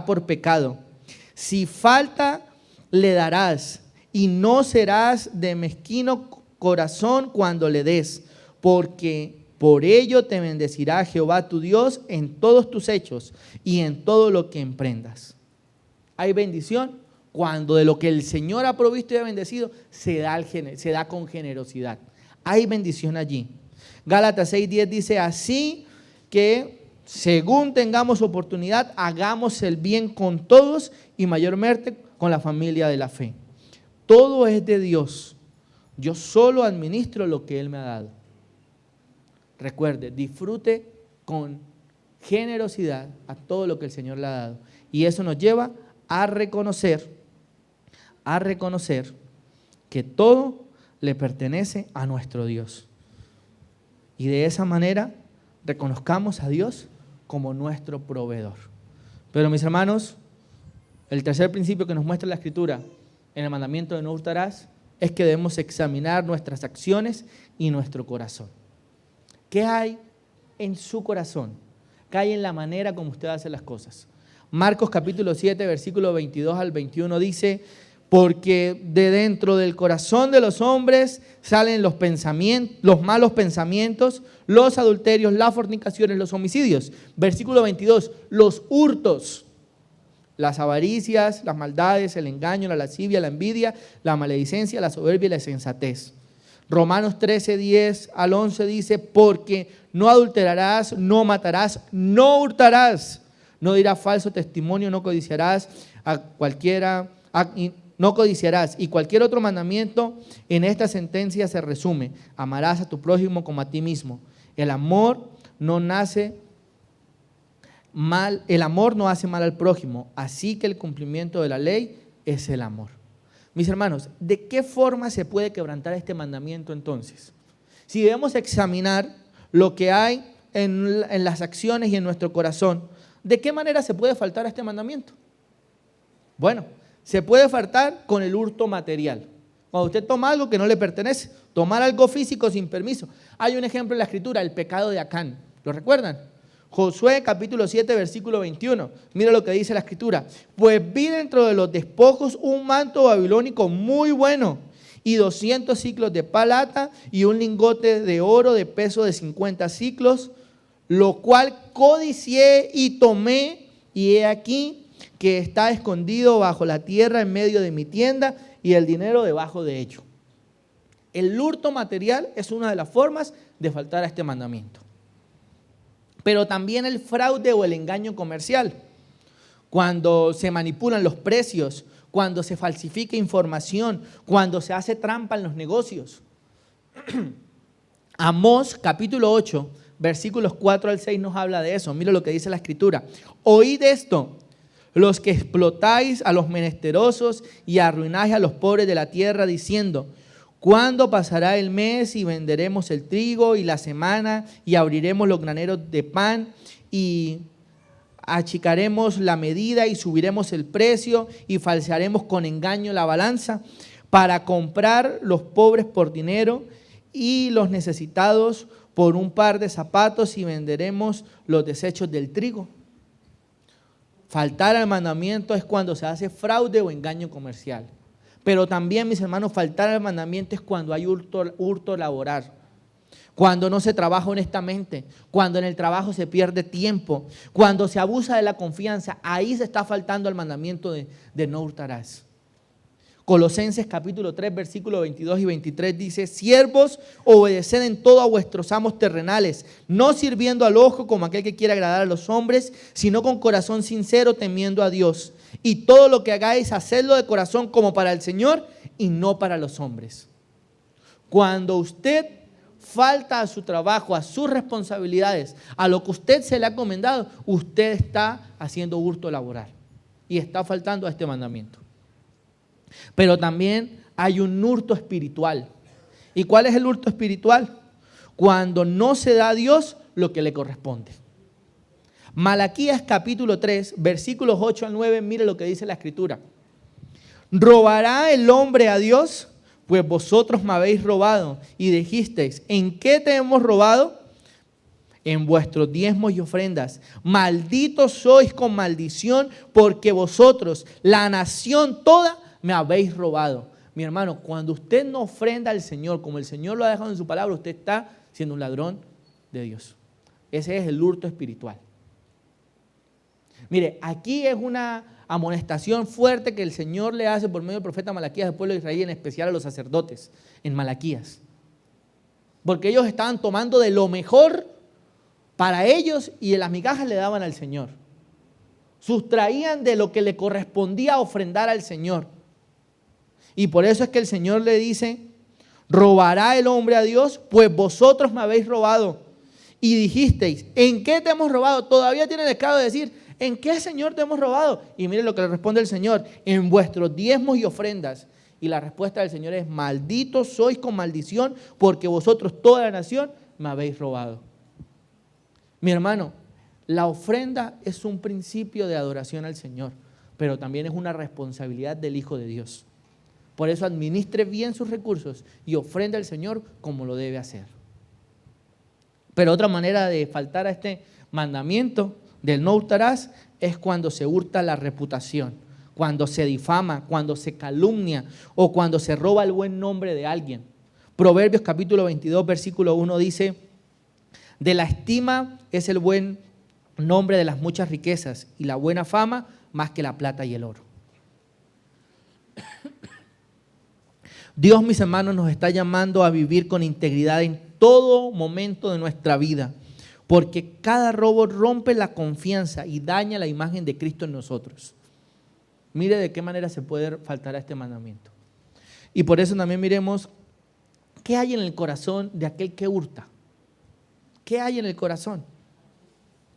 por pecado. Si falta, le darás, y no serás de mezquino corazón cuando le des, porque por ello te bendecirá Jehová tu Dios en todos tus hechos y en todo lo que emprendas. Hay bendición cuando de lo que el Señor ha provisto y ha bendecido se da con generosidad. Hay bendición allí. Gálatas 6:10 dice: así que según tengamos oportunidad, hagamos el bien con todos y mayormente con la familia de la fe. Todo es de Dios. Yo solo administro lo que Él me ha dado. Recuerde, disfrute con generosidad a todo lo que el Señor le ha dado. Y eso nos lleva a reconocer que todo le pertenece a nuestro Dios. Y de esa manera reconozcamos a Dios como nuestro proveedor. Pero mis hermanos, el tercer principio que nos muestra la Escritura en el mandamiento de no hurtarás es que debemos examinar nuestras acciones y nuestro corazón. ¿Qué hay en su corazón? ¿Qué hay en la manera como usted hace las cosas? Marcos capítulo 7, versículo 22 al 21 dice: porque de dentro del corazón de los hombres salen los pensamientos, los malos pensamientos, los adulterios, las fornicaciones, los homicidios. Versículo 22, los hurtos, las avaricias, las maldades, el engaño, la lascivia, la envidia, la maledicencia, la soberbia y la insensatez. Romanos 13, 10 al 11 dice, porque no adulterarás, no matarás, no hurtarás, no dirás falso testimonio, no codiciarás no codiciarás. Y cualquier otro mandamiento en esta sentencia se resume: amarás a tu prójimo como a ti mismo. El amor no hace mal al prójimo, así que el cumplimiento de la ley es el amor. Mis hermanos, ¿de qué forma se puede quebrantar este mandamiento entonces? Si debemos examinar lo que hay en las acciones y en nuestro corazón, ¿de qué manera se puede faltar a este mandamiento? Bueno, se puede faltar con el hurto material. Cuando usted toma algo que no le pertenece, tomar algo físico sin permiso. Hay un ejemplo en la Escritura, el pecado de Acán. ¿Lo recuerdan? Josué capítulo 7 versículo 21. Mira lo que dice la Escritura. Pues vi dentro de los despojos un manto babilónico muy bueno y 200 siclos de plata y un lingote de oro de peso de 50 siclos, lo cual codicié y tomé, y he aquí que está escondido bajo la tierra en medio de mi tienda y el dinero debajo de ello. El hurto material es una de las formas de faltar a este mandamiento. Pero también el fraude o el engaño comercial, cuando se manipulan los precios, cuando se falsifica información, cuando se hace trampa en los negocios. Amós capítulo 8, versículos 4 al 6 nos habla de eso. Mira lo que dice la Escritura. Oíd esto, los que explotáis a los menesterosos y arruináis a los pobres de la tierra, diciendo: ¿cuándo pasará el mes y venderemos el trigo, y la semana y abriremos los graneros de pan y achicaremos la medida y subiremos el precio y falsearemos con engaño la balanza para comprar los pobres por dinero y los necesitados por un par de zapatos, y venderemos los desechos del trigo? Faltar al mandamiento es cuando se hace fraude o engaño comercial. Pero también, mis hermanos, faltar al mandamiento es cuando hay hurto laboral, cuando no se trabaja honestamente, cuando en el trabajo se pierde tiempo, cuando se abusa de la confianza. Ahí se está faltando al mandamiento de no hurtarás. Colosenses capítulo 3, versículos 22 y 23 dice: siervos, obedeced en todo a vuestros amos terrenales, no sirviendo al ojo como aquel que quiere agradar a los hombres, sino con corazón sincero, temiendo a Dios. Y todo lo que hagáis, hacedlo de corazón como para el Señor y no para los hombres. Cuando usted falta a su trabajo, a sus responsabilidades, a lo que usted se le ha encomendado, usted está haciendo hurto laboral y está faltando a este mandamiento. Pero también hay un hurto espiritual. ¿Y cuál es el hurto espiritual? Cuando no se da a Dios lo que le corresponde. Malaquías capítulo 3, versículos 8 al 9, mire lo que dice la Escritura. ¿Robará el hombre a Dios? Pues vosotros me habéis robado. Y dijisteis: ¿en qué te hemos robado? En vuestros diezmos y ofrendas. Malditos sois con maldición, porque vosotros, la nación toda, me habéis robado. Mi hermano, cuando usted no ofrenda al Señor como el Señor lo ha dejado en su palabra, usted está siendo un ladrón de Dios. Ese es el hurto espiritual. Mire, aquí es una amonestación fuerte que el Señor le hace por medio del profeta Malaquías al pueblo de Israel, en especial a los sacerdotes en Malaquías. Porque ellos estaban tomando de lo mejor para ellos y de las migajas le daban al Señor. Sustraían de lo que le correspondía ofrendar al Señor. Y por eso es que el Señor le dice: ¿robará el hombre a Dios? Pues vosotros me habéis robado. Y dijisteis: ¿en qué te hemos robado? Todavía tiene el descaro de decir: ¿en qué, Señor, te hemos robado? Y mire lo que le responde el Señor: en vuestros diezmos y ofrendas. Y la respuesta del Señor es: malditos sois con maldición, porque vosotros, toda la nación, me habéis robado. Mi hermano, la ofrenda es un principio de adoración al Señor, pero también es una responsabilidad del Hijo de Dios. Por eso administre bien sus recursos y ofrenda al Señor como lo debe hacer. Pero otra manera de faltar a este mandamiento del no hurtarás es cuando se hurta la reputación, cuando se difama, cuando se calumnia o cuando se roba el buen nombre de alguien. Proverbios capítulo 22, versículo 1 dice: de la estima es el buen nombre de las muchas riquezas y la buena fama más que la plata y el oro. Dios, mis hermanos, nos está llamando a vivir con integridad en todo momento de nuestra vida, porque cada robo rompe la confianza y daña la imagen de Cristo en nosotros. Mire de qué manera se puede faltar a este mandamiento. Y por eso también miremos qué hay en el corazón de aquel que hurta. ¿Qué hay en el corazón?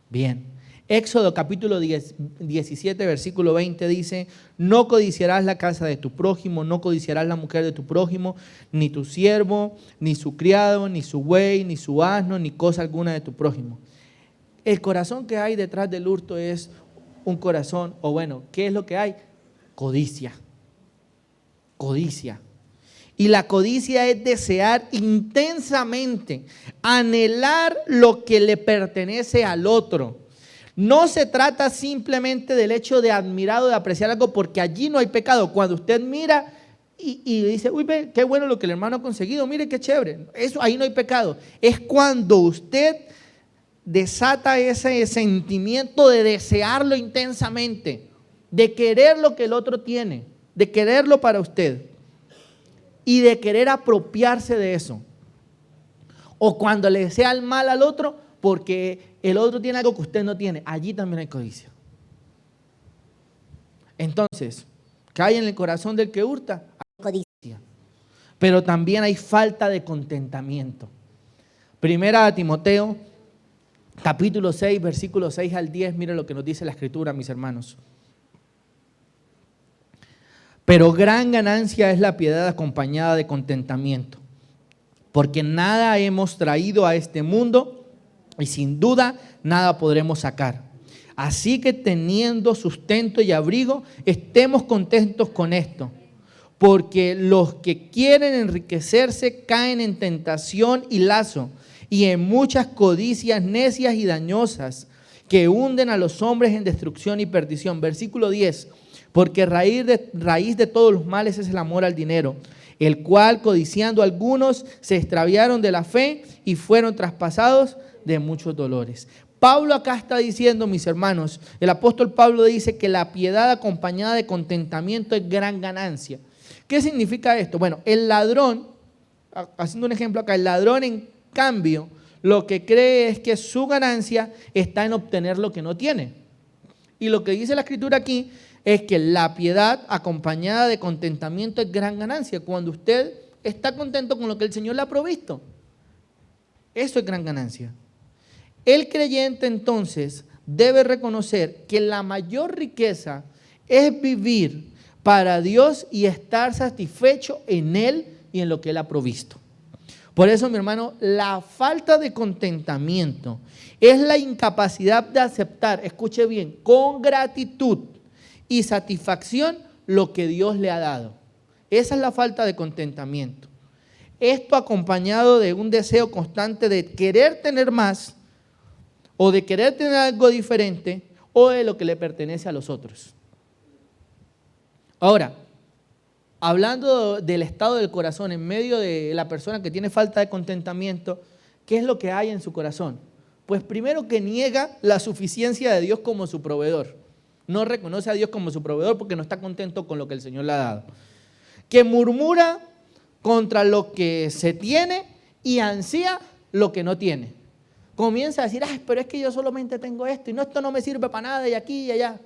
Bien, Éxodo capítulo 17, versículo 20 dice: no codiciarás la casa de tu prójimo, no codiciarás la mujer de tu prójimo, ni tu siervo, ni su criado, ni su buey, ni su asno, ni cosa alguna de tu prójimo. El corazón que hay detrás del hurto es un corazón, o bueno, ¿qué es lo que hay? Codicia. Codicia. Y la codicia es desear intensamente, anhelar lo que le pertenece al otro. No se trata simplemente del hecho de admirar o de apreciar algo, porque allí no hay pecado. Cuando usted mira y dice: uy, ve, qué bueno lo que el hermano ha conseguido, mire qué chévere, eso, ahí no hay pecado. Es cuando usted desata ese sentimiento de desearlo intensamente, de querer lo que el otro tiene, de quererlo para usted y de querer apropiarse de eso. O cuando le desea el mal al otro porque el otro tiene algo que usted no tiene. Allí también hay codicia. Entonces, ¿qué hay en el corazón del que hurta? Hay codicia. Pero también hay falta de contentamiento. Primera a Timoteo, capítulo 6, versículos 6 al 10. Miren lo que nos dice la Escritura, mis hermanos. Pero gran ganancia es la piedad acompañada de contentamiento, porque nada hemos traído a este mundo y sin duda nada podremos sacar. Así que teniendo sustento y abrigo, estemos contentos con esto, porque los que quieren enriquecerse caen en tentación y lazo y en muchas codicias necias y dañosas que hunden a los hombres en destrucción y perdición. Versículo 10. Porque raíz de todos los males es el amor al dinero, el cual codiciando algunos se extraviaron de la fe y fueron traspasados de muchos dolores. Pablo acá está diciendo, mis hermanos, el apóstol Pablo dice que la piedad acompañada de contentamiento es gran ganancia. ¿Qué significa esto? Bueno, el ladrón, haciendo un ejemplo acá, el ladrón en cambio lo que cree es que su ganancia está en obtener lo que no tiene. Y lo que dice la Escritura aquí es que la piedad acompañada de contentamiento es gran ganancia. Cuando usted está contento con lo que el Señor le ha provisto, eso es gran ganancia. El creyente entonces debe reconocer que la mayor riqueza es vivir para Dios y estar satisfecho en Él y en lo que Él ha provisto. Por eso, mi hermano, la falta de contentamiento es la incapacidad de aceptar, escuche bien, con gratitud y satisfacción lo que Dios le ha dado. Esa es la falta de contentamiento. Esto acompañado de un deseo constante de querer tener más o de querer tener algo diferente o de lo que le pertenece a los otros. Ahora, hablando del estado del corazón en medio de la persona que tiene falta de contentamiento, ¿qué es lo que hay en su corazón? Pues primero que niega la suficiencia de Dios como su proveedor. No reconoce a Dios como su proveedor porque no está contento con lo que el Señor le ha dado. Que murmura contra lo que se tiene y ansía lo que no tiene. Comienza a decir: ay, pero es que yo solamente tengo esto y no, esto no me sirve para nada y aquí y allá.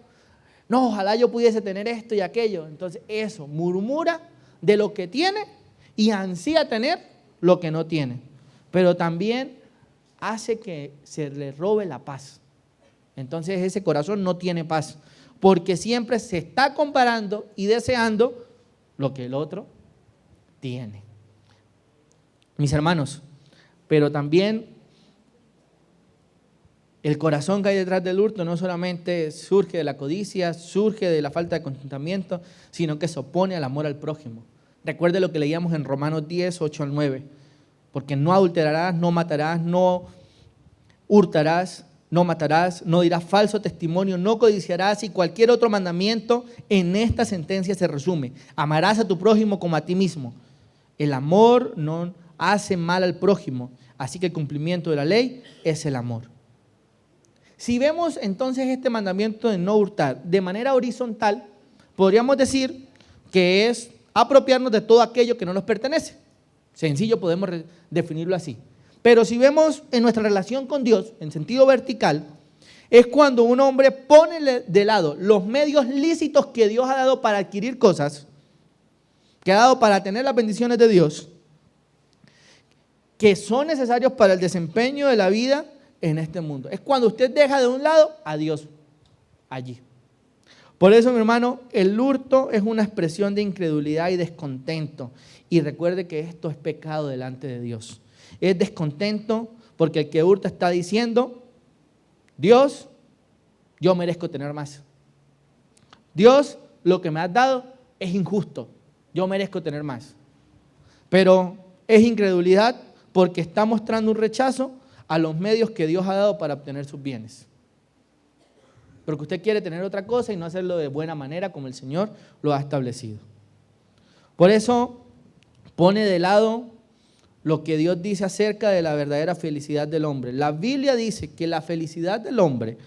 No, ojalá yo pudiese tener esto y aquello. Entonces eso, murmura de lo que tiene y ansía tener lo que no tiene. Pero también hace que se le robe la paz. Entonces ese corazón no tiene paz, porque siempre se está comparando y deseando lo que el otro tiene. Mis hermanos, pero también el corazón que hay detrás del hurto no solamente surge de la codicia, surge de la falta de contentamiento, sino que se opone al amor al prójimo. Recuerde lo que leíamos en Romanos 10, 8 al 9. Porque no adulterarás, no matarás, no hurtarás, no matarás, no dirás falso testimonio, no codiciarás y cualquier otro mandamiento en esta sentencia se resume. Amarás a tu prójimo como a ti mismo. El amor no hace mal al prójimo, así que el cumplimiento de la ley es el amor. Si vemos entonces este mandamiento de no hurtar de manera horizontal, podríamos decir que es apropiarnos de todo aquello que no nos pertenece. Sencillo, podemos definirlo así. Pero si vemos en nuestra relación con Dios, en sentido vertical, es cuando un hombre pone de lado los medios lícitos que Dios ha dado para adquirir cosas, que ha dado para tener las bendiciones de Dios, que son necesarios para el desempeño de la vida en este mundo. Es cuando usted deja de un lado a Dios allí. Por eso, mi hermano, el hurto es una expresión de incredulidad y descontento. Y recuerde que esto es pecado delante de Dios. Es descontento porque el que hurta está diciendo: Dios, yo merezco tener más. Dios, lo que me has dado es injusto. Yo merezco tener más. Pero es incredulidad porque está mostrando un rechazo a los medios que Dios ha dado para obtener sus bienes. Porque usted quiere tener otra cosa y no hacerlo de buena manera como el Señor lo ha establecido. Por eso pone de lado lo que Dios dice acerca de la verdadera felicidad del hombre. La Biblia dice que la felicidad del hombre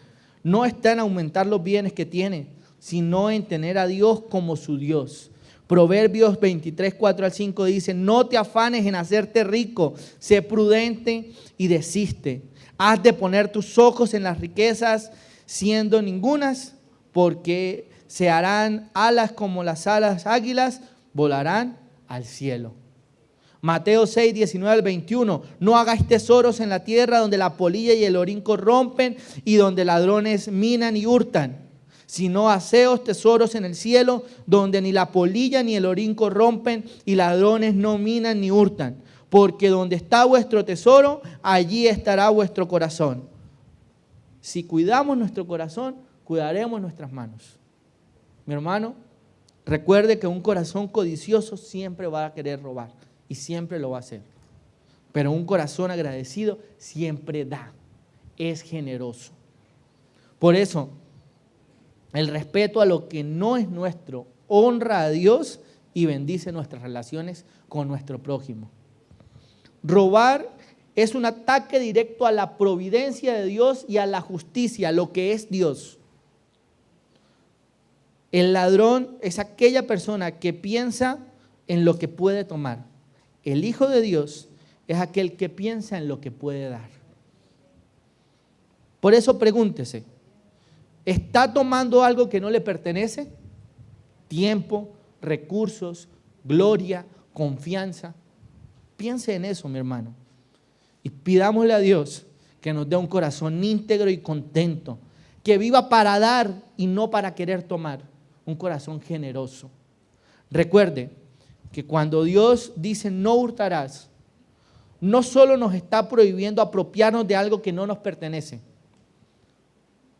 no está en aumentar los bienes que tiene, sino en tener a Dios como su Dios. Proverbios 23, 4-5 dice: no te afanes en hacerte rico, sé prudente y desiste. Has de poner tus ojos en las riquezas, siendo ningunas, porque se harán alas como las alas águilas, volarán al cielo. Mateo 6, 19-21, no hagáis tesoros en la tierra donde la polilla y el orín corrompen y donde ladrones minan y hurtan, sino haceos tesoros en el cielo donde ni la polilla ni el orín corrompen y ladrones no minan ni hurtan, porque donde está vuestro tesoro, allí estará vuestro corazón. Si cuidamos nuestro corazón, cuidaremos nuestras manos. Mi hermano, recuerde que un corazón codicioso siempre va a querer robar y siempre lo va a hacer. Pero un corazón agradecido siempre da, es generoso. Por eso, el respeto a lo que no es nuestro honra a Dios y bendice nuestras relaciones con nuestro prójimo. Robar es un ataque directo a la providencia de Dios y a la justicia, lo que es Dios. El ladrón es aquella persona que piensa en lo que puede tomar. El Hijo de Dios es aquel que piensa en lo que puede dar. Por eso pregúntese, ¿está tomando algo que no le pertenece? Tiempo, recursos, gloria, confianza. Piense en eso, mi hermano. Y pidámosle a Dios que nos dé un corazón íntegro y contento, que viva para dar y no para querer tomar, un corazón generoso. Recuerde que cuando Dios dice no hurtarás, no solo nos está prohibiendo apropiarnos de algo que no nos pertenece,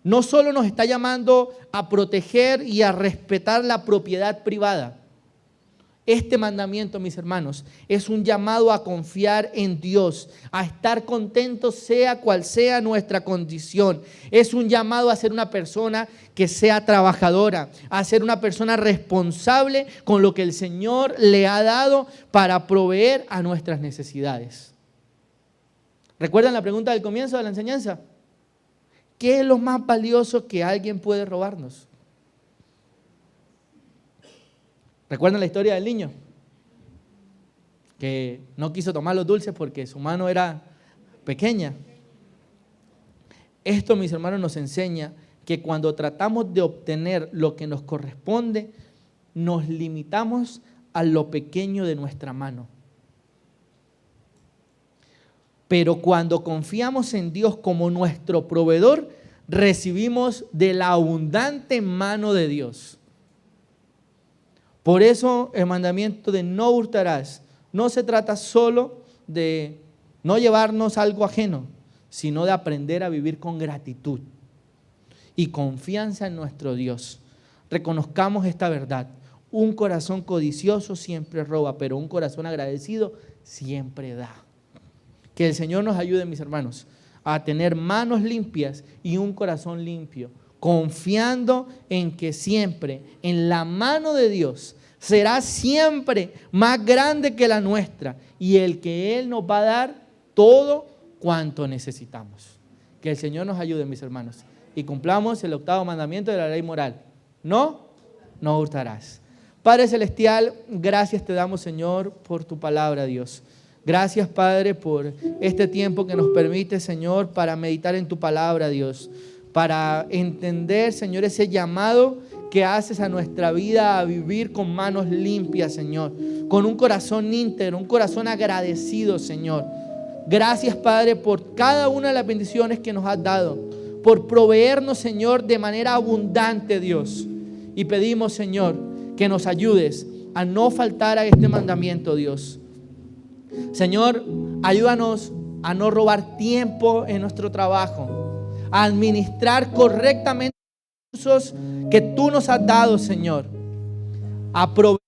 no solo nos está llamando a proteger y a respetar la propiedad privada. Este mandamiento, mis hermanos, es un llamado a confiar en Dios, a estar contentos sea cual sea nuestra condición. Es un llamado a ser una persona que sea trabajadora, a ser una persona responsable con lo que el Señor le ha dado para proveer a nuestras necesidades. ¿Recuerdan la pregunta del comienzo de la enseñanza? ¿Qué es lo más valioso que alguien puede robarnos? ¿Recuerdan la historia del niño? Que no quiso tomar los dulces porque su mano era pequeña. Esto, mis hermanos, nos enseña que cuando tratamos de obtener lo que nos corresponde, nos limitamos a lo pequeño de nuestra mano. Pero cuando confiamos en Dios como nuestro proveedor, recibimos de la abundante mano de Dios. Por eso el mandamiento de no hurtarás no se trata solo de no llevarnos algo ajeno, sino de aprender a vivir con gratitud y confianza en nuestro Dios. Reconozcamos esta verdad. Un corazón codicioso siempre roba, pero un corazón agradecido siempre da. Que el Señor nos ayude, mis hermanos, a tener manos limpias y un corazón limpio, confiando en que siempre en la mano de Dios será siempre más grande que la nuestra y el que Él nos va a dar todo cuanto necesitamos. Que el Señor nos ayude, mis hermanos, y cumplamos el 8º mandamiento de la ley moral. No hurtarás. Padre Celestial, gracias te damos, Señor, por tu palabra, Dios. Gracias, Padre, por este tiempo que nos permite, Señor, para meditar en tu palabra, Dios. Para entender, Señor, ese llamado que haces a nuestra vida a vivir con manos limpias, Señor. Con un corazón íntegro, un corazón agradecido, Señor. Gracias, Padre, por cada una de las bendiciones que nos has dado. Por proveernos, Señor, de manera abundante, Dios. Y pedimos, Señor, que nos ayudes a no faltar a este mandamiento, Dios. Señor, ayúdanos a no robar tiempo en nuestro trabajo, a administrar correctamente los recursos que tú nos has dado, Señor, a proveer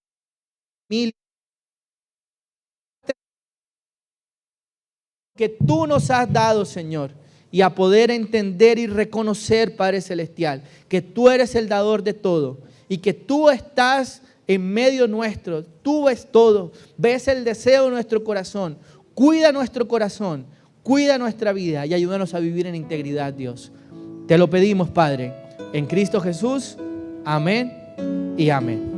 que tú nos has dado, Señor, y a poder entender y reconocer, Padre Celestial, que tú eres el dador de todo y que tú estás en medio nuestro. Tú ves todo, ves el deseo de nuestro corazón. Cuida nuestro corazón, cuida nuestra vida y ayúdanos a vivir en integridad, Dios. Te lo pedimos, Padre, en Cristo Jesús. Amén y amén.